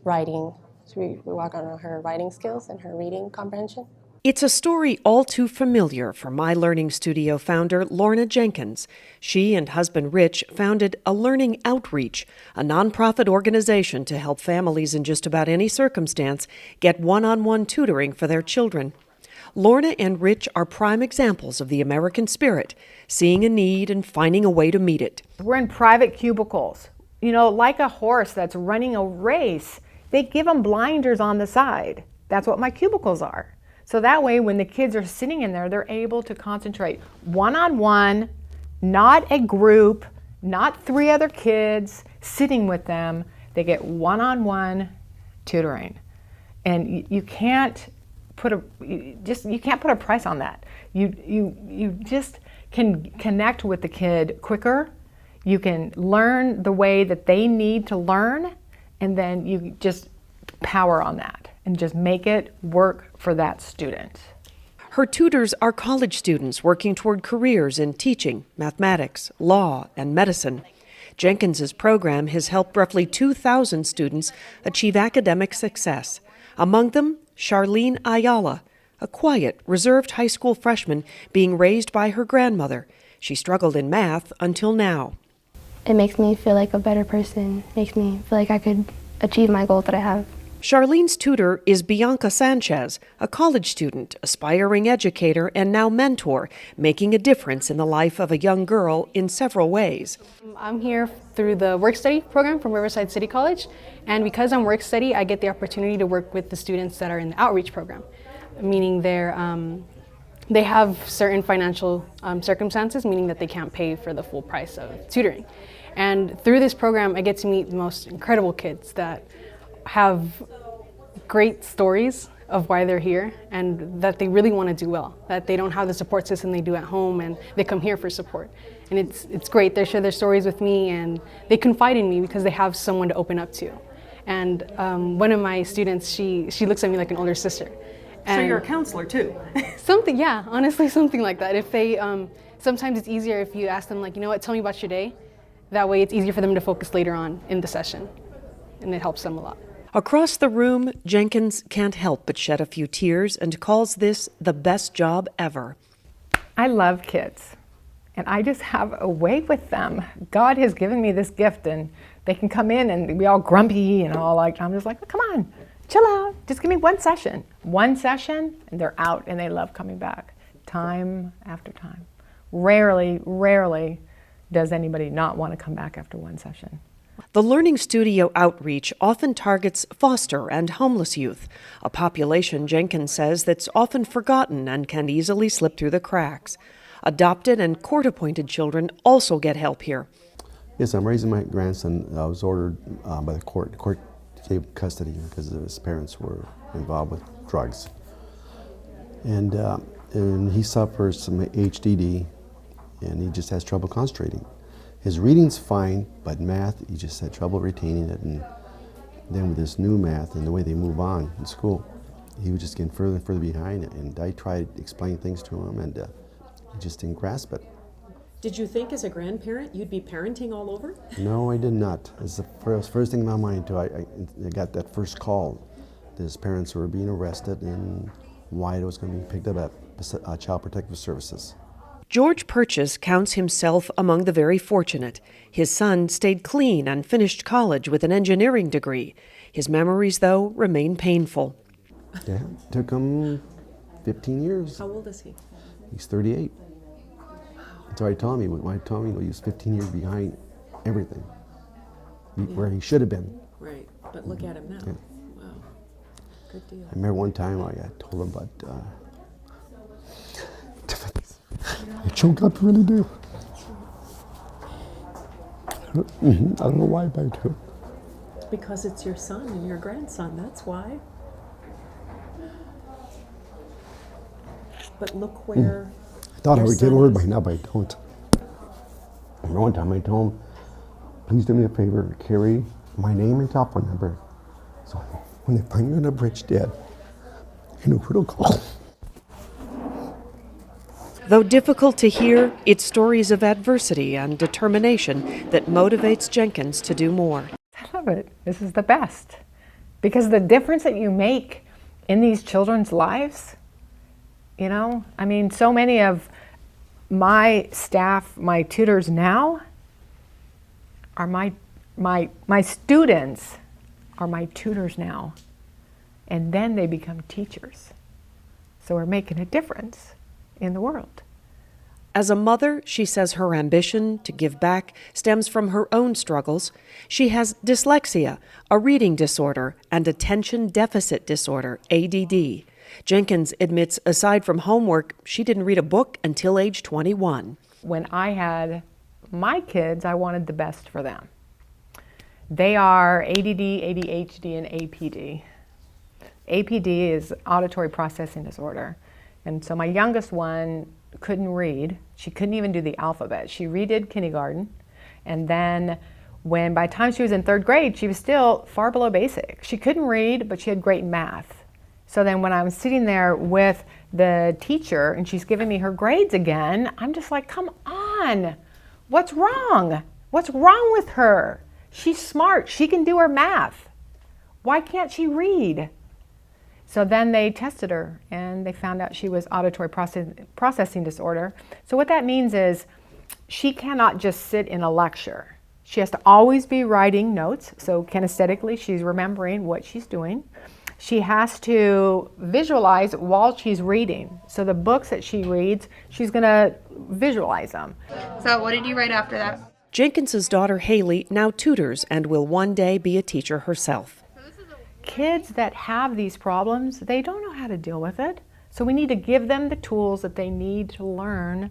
writing. So we work on her writing skills and her reading comprehension. It's a story all too familiar for My Learning Studio founder Lorna Jenkins. She and husband Rich founded A Learning Outreach, a nonprofit organization to help families in just about any circumstance get one-on-one tutoring for their children. Lorna and Rich are prime examples of the American spirit, seeing a need and finding a way to meet it. We're in private cubicles. You know, like a horse that's running a race, they give them blinders on the side. That's what my cubicles are. So that way, when the kids are sitting in there, they're able to concentrate one-on-one, not a group, not 3 other kids sitting with them. They get one-on-one tutoring. And you can't you can't put a price on that. You just can connect with the kid quicker. You can learn the way that they need to learn, and then you just power on that and just make it work for that student. Her tutors are college students working toward careers in teaching, mathematics, law, and medicine. Jenkins's program has helped roughly 2,000 students achieve academic success. Among them, Charlene Ayala, a quiet, reserved high school freshman being raised by her grandmother. She struggled in math until now. It makes me feel like a better person, makes me feel like I could achieve my goal that I have. Charlene's tutor is Bianca Sanchez, a college student, aspiring educator, and now mentor, making a difference in the life of a young girl in several ways. I'm here through the work study program from Riverside City College, and because I'm work study, I get the opportunity to work with the students that are in the outreach program, meaning they have certain financial circumstances, meaning that they can't pay for the full price of tutoring. And through this program, I get to meet the most incredible kids that have great stories of why they're here and that they really want to do well, that they don't have the support system they do at home and they come here for support. And it's great. They share their stories with me and they confide in me because they have someone to open up to. And one of my students, she looks at me like an older sister. So you're a counselor too? Something, yeah, honestly, something like that. If they, sometimes it's easier if you ask them like, you know what, tell me about your day. That way it's easier for them to focus later on in the session and it helps them a lot. Across the room, Jenkins can't help but shed a few tears and calls this the best job ever. I love kids, and I just have a way with them. God has given me this gift, and they can come in and be all grumpy and all like, I'm just like, oh, come on, chill out. Just give me one session, and they're out, and they love coming back time after time. Rarely does anybody not want to come back after one session. The Learning Studio outreach often targets foster and homeless youth, a population, Jenkins says, that's often forgotten and can easily slip through the cracks. Adopted and court-appointed children also get help here. Yes, I'm raising my grandson. I was ordered by the court. The court gave custody because his parents were involved with drugs. And he suffers some HDD, and he just has trouble concentrating. His reading's fine, but math, he just had trouble retaining it. And then with this new math and the way they move on in school, he was just getting further and further behind. And I tried explaining things to him, and he just didn't grasp it. Did you think as a grandparent you'd be parenting all over? No, I did not. It's the first thing in my mind, too. I got that first call that his parents were being arrested and Wyatt was going to be picked up at Child Protective Services. George Purchase counts himself among the very fortunate. His son stayed clean and finished college with an engineering degree. His memories, though, remain painful. Yeah, it took him 15 years. How old is he? He's 38. That's what I told him. When I told him he was 15 years behind everything, where he should have been. Right, but look at him now. Yeah. Wow, good deal. I remember one time I told him about I choke up, really do. I don't know why, but I do. Because it's your son and your grandson, that's why. But look where I thought I your would get son over it is. by now, but I don't. And one time I told him, please do me a favor, carry my name and telephone number. So when they find you on a bridge dead, you know who to call. Though difficult to hear, it's stories of adversity and determination that motivates Jenkins to do more. I love it. This is the best. Because the difference that you make in these children's lives, you know, I mean, so many of my staff, my tutors now, are my students are my tutors now. And then they become teachers. So we're making a difference in the world. As a mother, she says her ambition to give back stems from her own struggles. She has dyslexia, a reading disorder, and attention deficit disorder, ADD. Jenkins admits aside from homework, she didn't read a book until age 21. When I had my kids, I wanted the best for them. They are ADD, ADHD, and APD. APD is auditory processing disorder. And so my youngest one couldn't read. She couldn't even do the alphabet. She redid kindergarten. And then by the time she was in 3rd grade, she was still far below basic. She couldn't read, but she had great math. So then when I was sitting there with the teacher and she's giving me her grades again, I'm just like, come on, what's wrong? What's wrong with her? She's smart, she can do her math. Why can't she read? So then they tested her and they found out she was auditory processing disorder. So what that means is she cannot just sit in a lecture. She has to always be writing notes, so kinesthetically she's remembering what she's doing. She has to visualize while she's reading. So the books that she reads, she's going to visualize them. So what did you write after that? Jenkins's daughter Haley now tutors and will one day be a teacher herself. Kids that have these problems, they don't know how to deal with it. So we need to give them the tools that they need to learn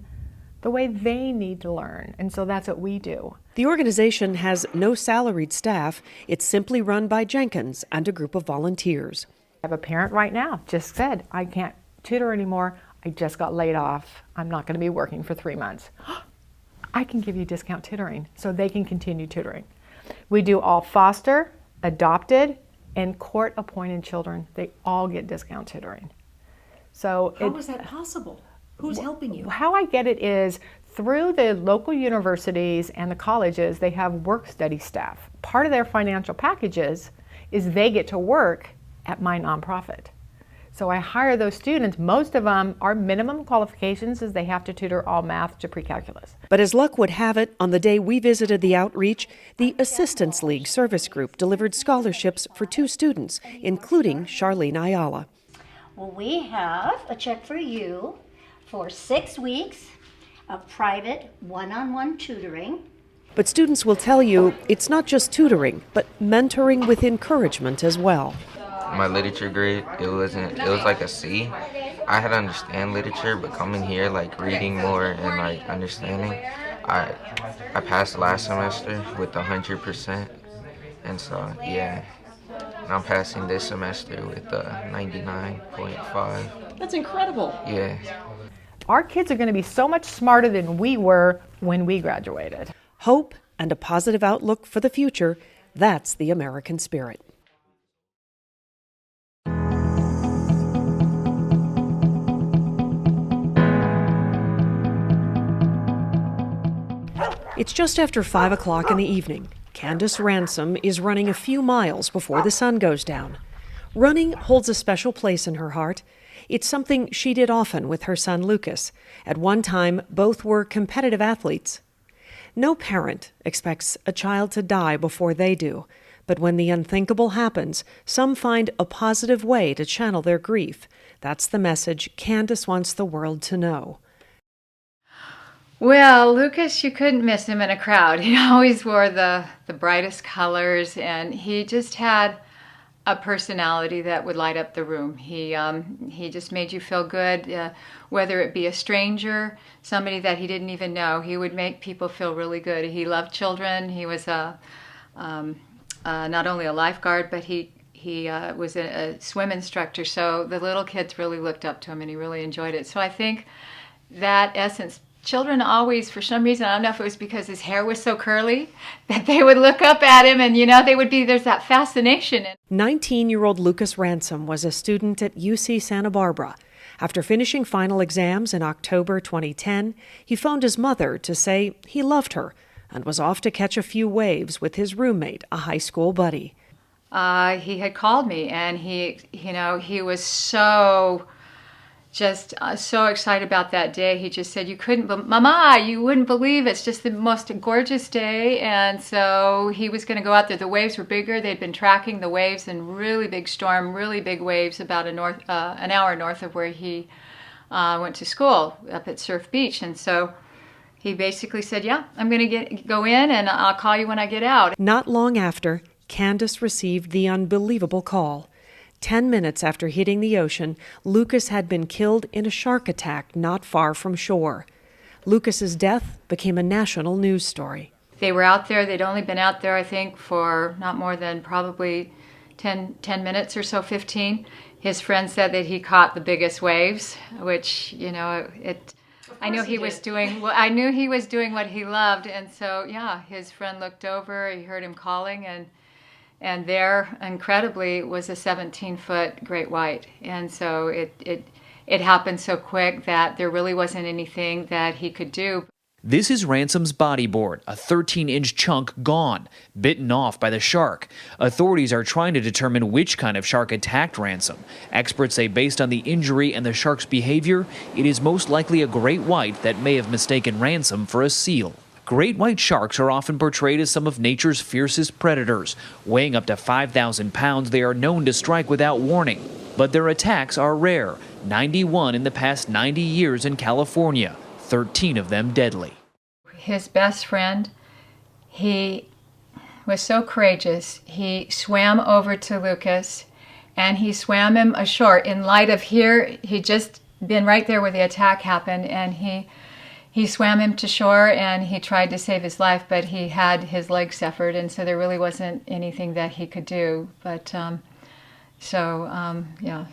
the way they need to learn. And so that's what we do. The organization has no salaried staff. It's simply run by Jenkins and a group of volunteers. I have a parent right now just said, I can't tutor anymore. I just got laid off. I'm not going to be working for 3 months. I can give you discount tutoring so they can continue tutoring. We do all foster, adopted, and court-appointed children. They all get discount tutoring. So how is that possible? Who's helping you? How I get it is through the local universities and the colleges, they have work-study staff. Part of their financial packages is they get to work at my nonprofit. So I hire those students. Most of them, our minimum qualifications is they have to tutor all math to pre-calculus. But as luck would have it, on the day we visited the outreach, the Assistance League Service Group delivered scholarships for 2 students, including Charlene Ayala. Well, we have a check for you for 6 weeks of private one-on-one tutoring. But students will tell you it's not just tutoring, but mentoring with encouragement as well. My literature grade, it was like a C. I had to understand literature, but coming here, like reading more and like understanding, I passed last semester with 100%, and so yeah, and I'm passing this semester with 99.5. That's incredible. Yeah. Our kids are going to be so much smarter than we were when we graduated. Hope and a positive outlook for the future, that's the American spirit. It's just after 5 o'clock in the evening. Candace Ransom is running a few miles before the sun goes down. Running holds a special place in her heart. It's something she did often with her son Lucas. At one time, both were competitive athletes. No parent expects a child to die before they do, but when the unthinkable happens, some find a positive way to channel their grief. That's the message Candace wants the world to know. Well, Lucas, you couldn't miss him in a crowd. He always wore the brightest colors, and he just had a personality that would light up the room. He just made you feel good, whether it be a stranger, somebody that he didn't even know. He would make people feel really good. He loved children. He was not only a lifeguard, but he was a swim instructor. So the little kids really looked up to him, and he really enjoyed it. So I think that essence. Children always, for some reason, I don't know if it was because his hair was so curly, that they would look up at him and, there's that fascination. 19-year-old Lucas Ransom was a student at UC Santa Barbara. After finishing final exams in October 2010, he phoned his mother to say he loved her and was off to catch a few waves with his roommate, a high school buddy. He had called me, and he was so excited about that day. He just said, Mama, you wouldn't believe it's just the most gorgeous day. And so he was going to go out there. The waves were bigger. They'd been tracking the waves in really big storm, really big waves about an hour north of where he went to school up at Surf Beach. And so he basically said, yeah, I'm going to go in and I'll call you when I get out. Not long after, Candace received the unbelievable call. 10 minutes after hitting the ocean, Lucas had been killed in a shark attack not far from shore. Lucas's death became a national news story. They were out there. They'd only been out there, I think, for not more than probably 10 minutes or so, 15. His friend said that he caught the biggest waves, which, you know, I knew he was doing what he loved, and so yeah, his friend looked over, he heard him calling, and there, incredibly, was a 17-foot great white. And so it happened so quick that there really wasn't anything that he could do. This is Ransom's bodyboard, a 13-inch chunk gone, bitten off by the shark. Authorities are trying to determine which kind of shark attacked Ransom. Experts say based on the injury and the shark's behavior, it is most likely a great white that may have mistaken Ransom for a seal. Great white sharks are often portrayed as some of nature's fiercest predators. Weighing up to 5,000 pounds, they are known to strike without warning. But their attacks are rare, 91 in the past 90 years in California. 13 of them deadly. His best friend, he was so courageous. He swam over to Lucas and he swam him ashore. In light of here, he'd just been right there where the attack happened, and he swam him to shore and he tried to save his life, but he had his leg severed, and so there really wasn't anything that he could do. But yeah,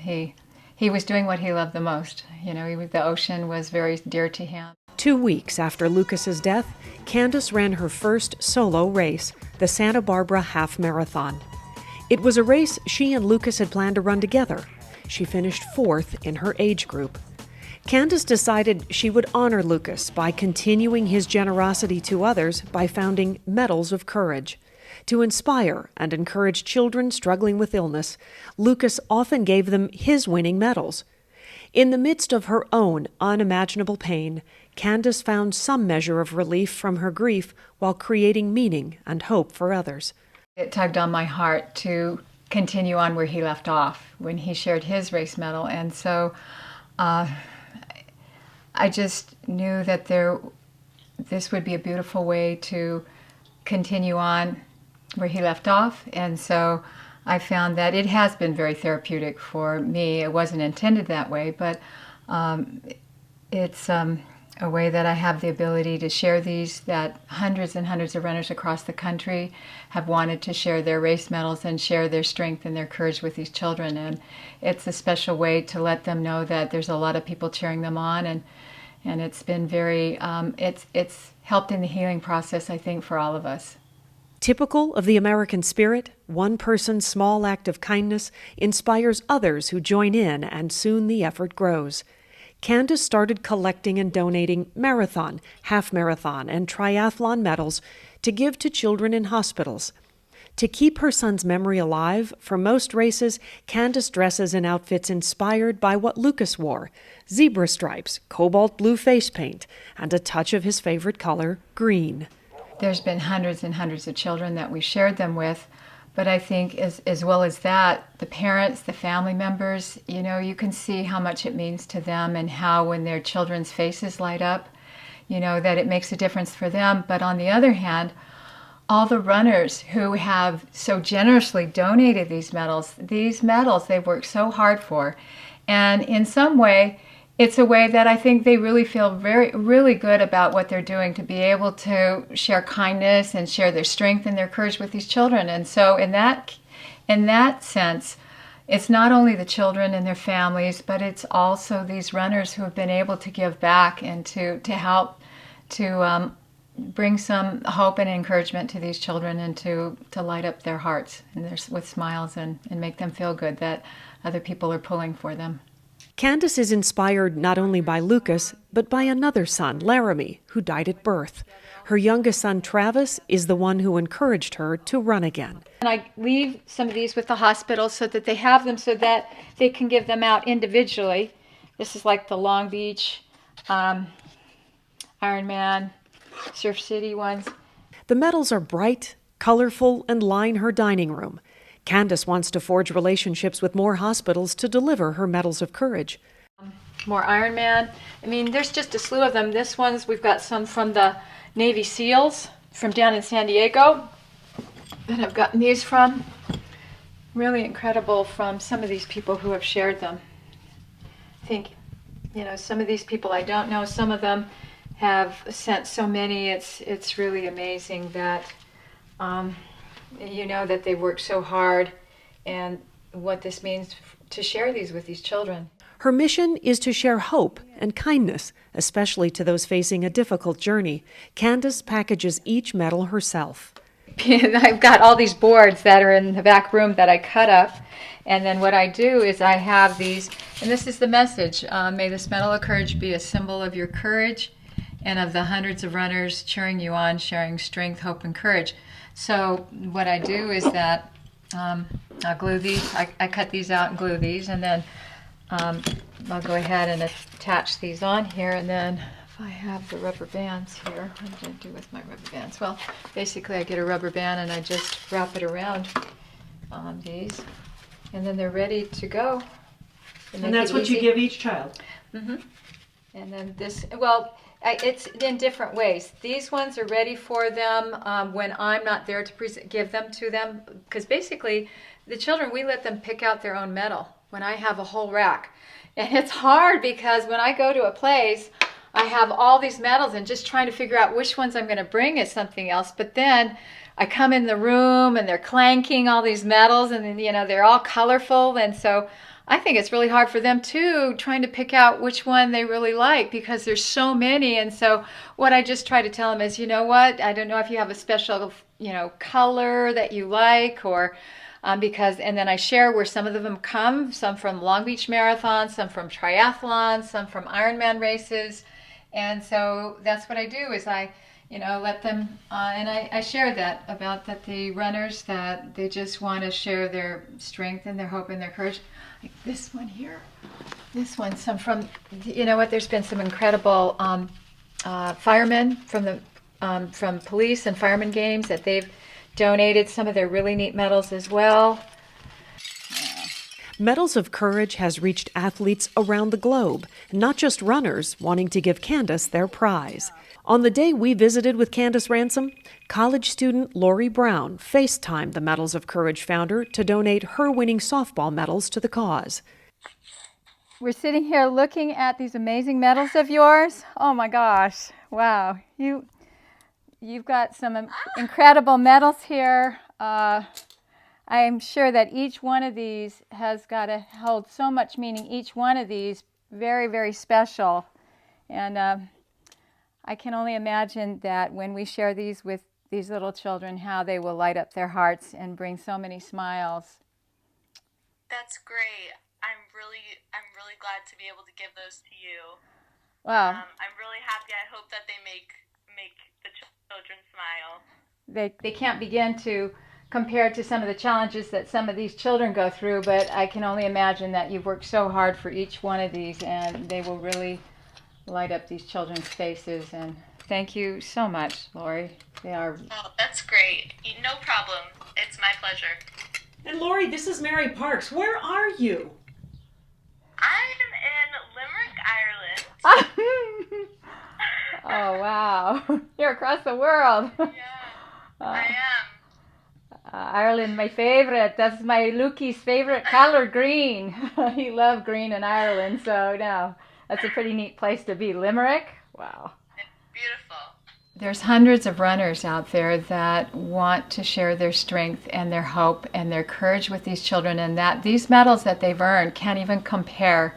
he was doing what he loved the most. You know, the ocean was very dear to him. 2 weeks after Lucas's death, Candace ran her first solo race, the Santa Barbara Half Marathon. It was a race she and Lucas had planned to run together. She finished 4th in her age group. Candace decided she would honor Lucas by continuing his generosity to others by founding Medals of Courage. To inspire and encourage children struggling with illness, Lucas often gave them his winning medals. In the midst of her own unimaginable pain, Candace found some measure of relief from her grief while creating meaning and hope for others. It tugged on my heart to continue on where he left off when he shared his race medal, and so I just knew that this would be a beautiful way to continue on where he left off, and so I found that it has been very therapeutic for me. It wasn't intended that way, but it's a way that I have the ability to share these, that hundreds and hundreds of runners across the country have wanted to share their race medals and share their strength and their courage with these children. And it's a special way to let them know that there's a lot of people cheering them on, and it's been very, it's helped in the healing process, I think, for all of us. Typical of the American spirit, one person's small act of kindness inspires others who join in, and soon the effort grows. Candace started collecting and donating marathon, half marathon, and triathlon medals to give to children in hospitals. To keep her son's memory alive, for most races, Candace dresses in outfits inspired by what Lucas wore: zebra stripes, cobalt blue face paint, and a touch of his favorite color, green. There's been hundreds and hundreds of children that we shared them with, but I think as well as that, the parents, the family members, you know, you can see how much it means to them, and how when their children's faces light up, you know, that it makes a difference for them. But on the other hand, all the runners who have so generously donated these medals they've worked so hard for, and in some way, it's a way that I think they really feel really good about what they're doing, to be able to share kindness and share their strength and their courage with these children. And so in that sense, it's not only the children and their families, but it's also these runners who have been able to give back and to help to bring some hope and encouragement to these children, and to light up their hearts and with smiles and make them feel good that other people are pulling for them. Candace is inspired not only by Lucas, but by another son, Laramie, who died at birth. Her youngest son, Travis, is the one who encouraged her to run again. And I leave some of these with the hospital so that they have them, so that they can give them out individually. This is like the Long Beach, Ironman, Surf City ones. The medals are bright, colorful, and line her dining room. Candace wants to forge relationships with more hospitals to deliver her medals of courage. More Ironman. I mean, there's just a slew of them. We've got some from the Navy SEALs from down in San Diego that I've gotten these from. Really incredible from some of these people who have shared them. I think, you know, some of these people I don't know, some of them have sent so many. It's really amazing that you know that they worked so hard and what this means to share these with these children. Her mission is to share hope and kindness, especially to those facing a difficult journey. Candace packages each medal herself. I've got all these boards that are in the back room that I cut up, and then what I do is I have these, and this is the message: may this Medal of Courage be a symbol of your courage and of the hundreds of runners cheering you on, sharing strength, hope, and courage. So what I do is that I'll glue these. I cut these out and glue these, and then I'll go ahead and attach these on here, and then if I have the rubber bands here, what do I do with my rubber bands? Well, basically I get a rubber band and I just wrap it around these, and then they're ready to go. And that's what you give each child? Mm-hmm. And then this, well, it's in different ways. These ones are ready for them when I'm not there to give them to them, because basically the children, we let them pick out their own medal when I have a whole rack. And it's hard because when I go to a place, I have all these medals and just trying to figure out which ones I'm going to bring as something else. But then I come in the room and they're clanking all these medals, and then, you know, they're all colorful. And so I think it's really hard for them too, trying to pick out which one they really like, because there's so many. And so what I just try to tell them is, you know what, I don't know if you have a special, you know, color that you like, or because, and then I share where some of them come, some from Long Beach Marathon, some from triathlons, some from Ironman races. And so that's what I do is I, you know, let them, and I share that about that the runners, that they just want to share their strength and their hope and their courage. Like this one here, this one, some from, you know what, there's been some incredible firemen from the, from police and firemen games that they've donated some of their really neat medals as well. Medals of Courage has reached athletes around the globe, not just runners wanting to give Candace their prize. On the day we visited with Candace Ransom, college student Lori Brown FaceTimed the Medals of Courage founder to donate her winning softball medals to the cause. We're sitting here looking at these amazing medals of yours. Oh my gosh, wow. You've got some incredible medals here. I'm sure that each one of these has got to hold so much meaning, each one of these very, very special. And I can only imagine that when we share these with these little children, how they will light up their hearts and bring so many smiles. That's great. I'm really glad to be able to give those to you. Wow. I'm really happy. I hope that they make the children smile. They can't begin to compare to some of the challenges that some of these children go through, but I can only imagine that you've worked so hard for each one of these, and they will really light up these children's faces. And thank you so much, Lori. They are... Oh, that's great. No problem. It's my pleasure. And Lori, this is Mary Parks. Where are you? I'm in Limerick, Ireland. Oh, wow. You're across the world. Yeah, I am. Ireland, my favorite. That's my Lukey's favorite color, green. He loved green in Ireland, so no, that's a pretty neat place to be. Limerick? Wow. Beautiful. There's hundreds of runners out there that want to share their strength and their hope and their courage with these children, and that these medals that they've earned can't even compare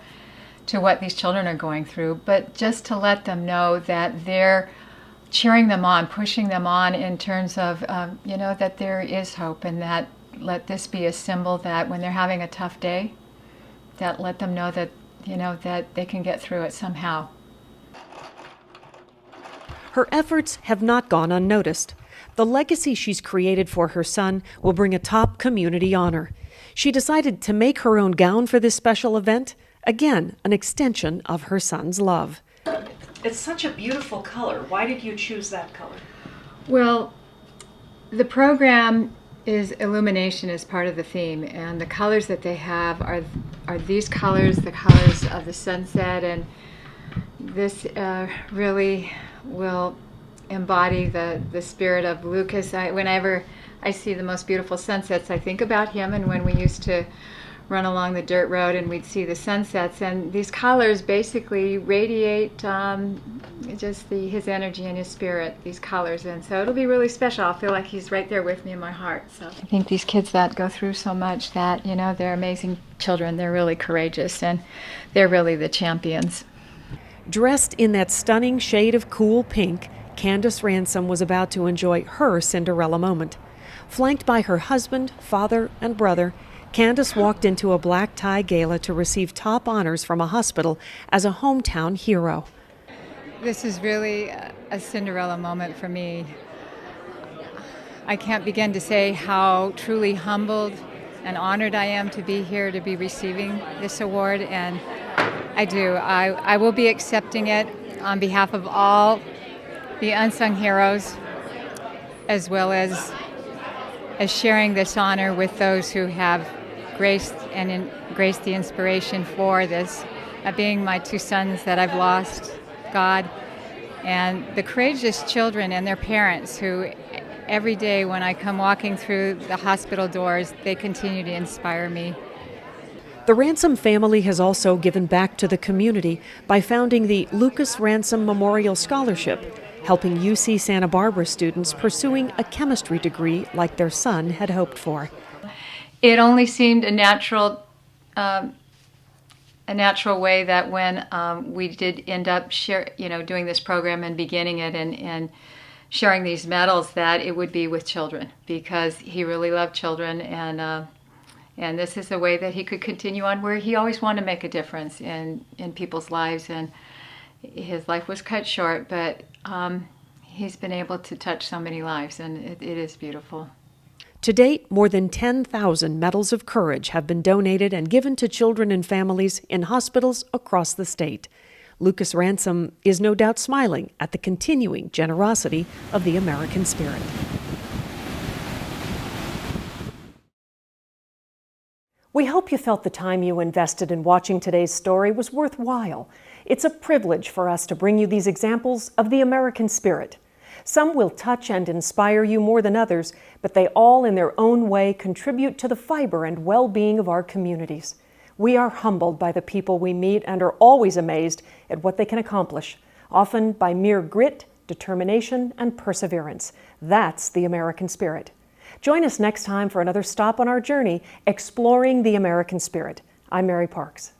to what these children are going through, but just to let them know that they're cheering them on, pushing them on in terms of, you know, that there is hope, and that let this be a symbol that when they're having a tough day, that let them know that, you know, that they can get through it somehow. Her efforts have not gone unnoticed. The legacy she's created for her son will bring a top community honor. She decided to make her own gown for this special event, again, an extension of her son's love. It's such a beautiful color. Why did you choose that color? Well, the program is illumination as part of the theme, and the colors that they have are these colors, the colors of the sunset, and this really will embody the spirit of Lucas. Whenever I see the most beautiful sunsets, I think about him and when we used to run along the dirt road and we'd see the sunsets, and these colors basically radiate just his energy and his spirit, these colors, and so it'll be really special. I'll feel like he's right there with me in my heart. So I think these kids that go through so much, that, you know, they're amazing children, they're really courageous, and they're really the champions. Dressed in that stunning shade of cool pink, Candace Ransom was about to enjoy her Cinderella moment. Flanked by her husband, father, and brother, Candace walked into a black tie gala to receive top honors from a hospital as a hometown hero. This is really a Cinderella moment for me. I can't begin to say how truly humbled and honored I am to be here, to be receiving this award, and I do. I will be accepting it on behalf of all the unsung heroes, as well as sharing this honor with those who have graced the inspiration for this, being my two sons that I've lost, God, and the courageous children and their parents who every day when I come walking through the hospital doors, they continue to inspire me. The Ransom family has also given back to the community by founding the Lucas Ransom Memorial Scholarship, helping UC Santa Barbara students pursuing a chemistry degree like their son had hoped for. It only seemed a natural way that when we did end up doing this program and beginning it and sharing these medals, that it would be with children, because he really loved children, and this is a way that he could continue on, where he always wanted to make a difference in people's lives, and his life was cut short, but he's been able to touch so many lives, and it is beautiful. To date, more than 10,000 medals of courage have been donated and given to children and families in hospitals across the state. Lucas Ransom is no doubt smiling at the continuing generosity of the American spirit. We hope you felt the time you invested in watching today's story was worthwhile. It's a privilege for us to bring you these examples of the American spirit. Some will touch and inspire you more than others, but they all in their own way contribute to the fiber and well-being of our communities. We are humbled by the people we meet and are always amazed at what they can accomplish, often by mere grit, determination, and perseverance. That's the American spirit. Join us next time for another stop on our journey exploring the American spirit. I'm Mary Parks.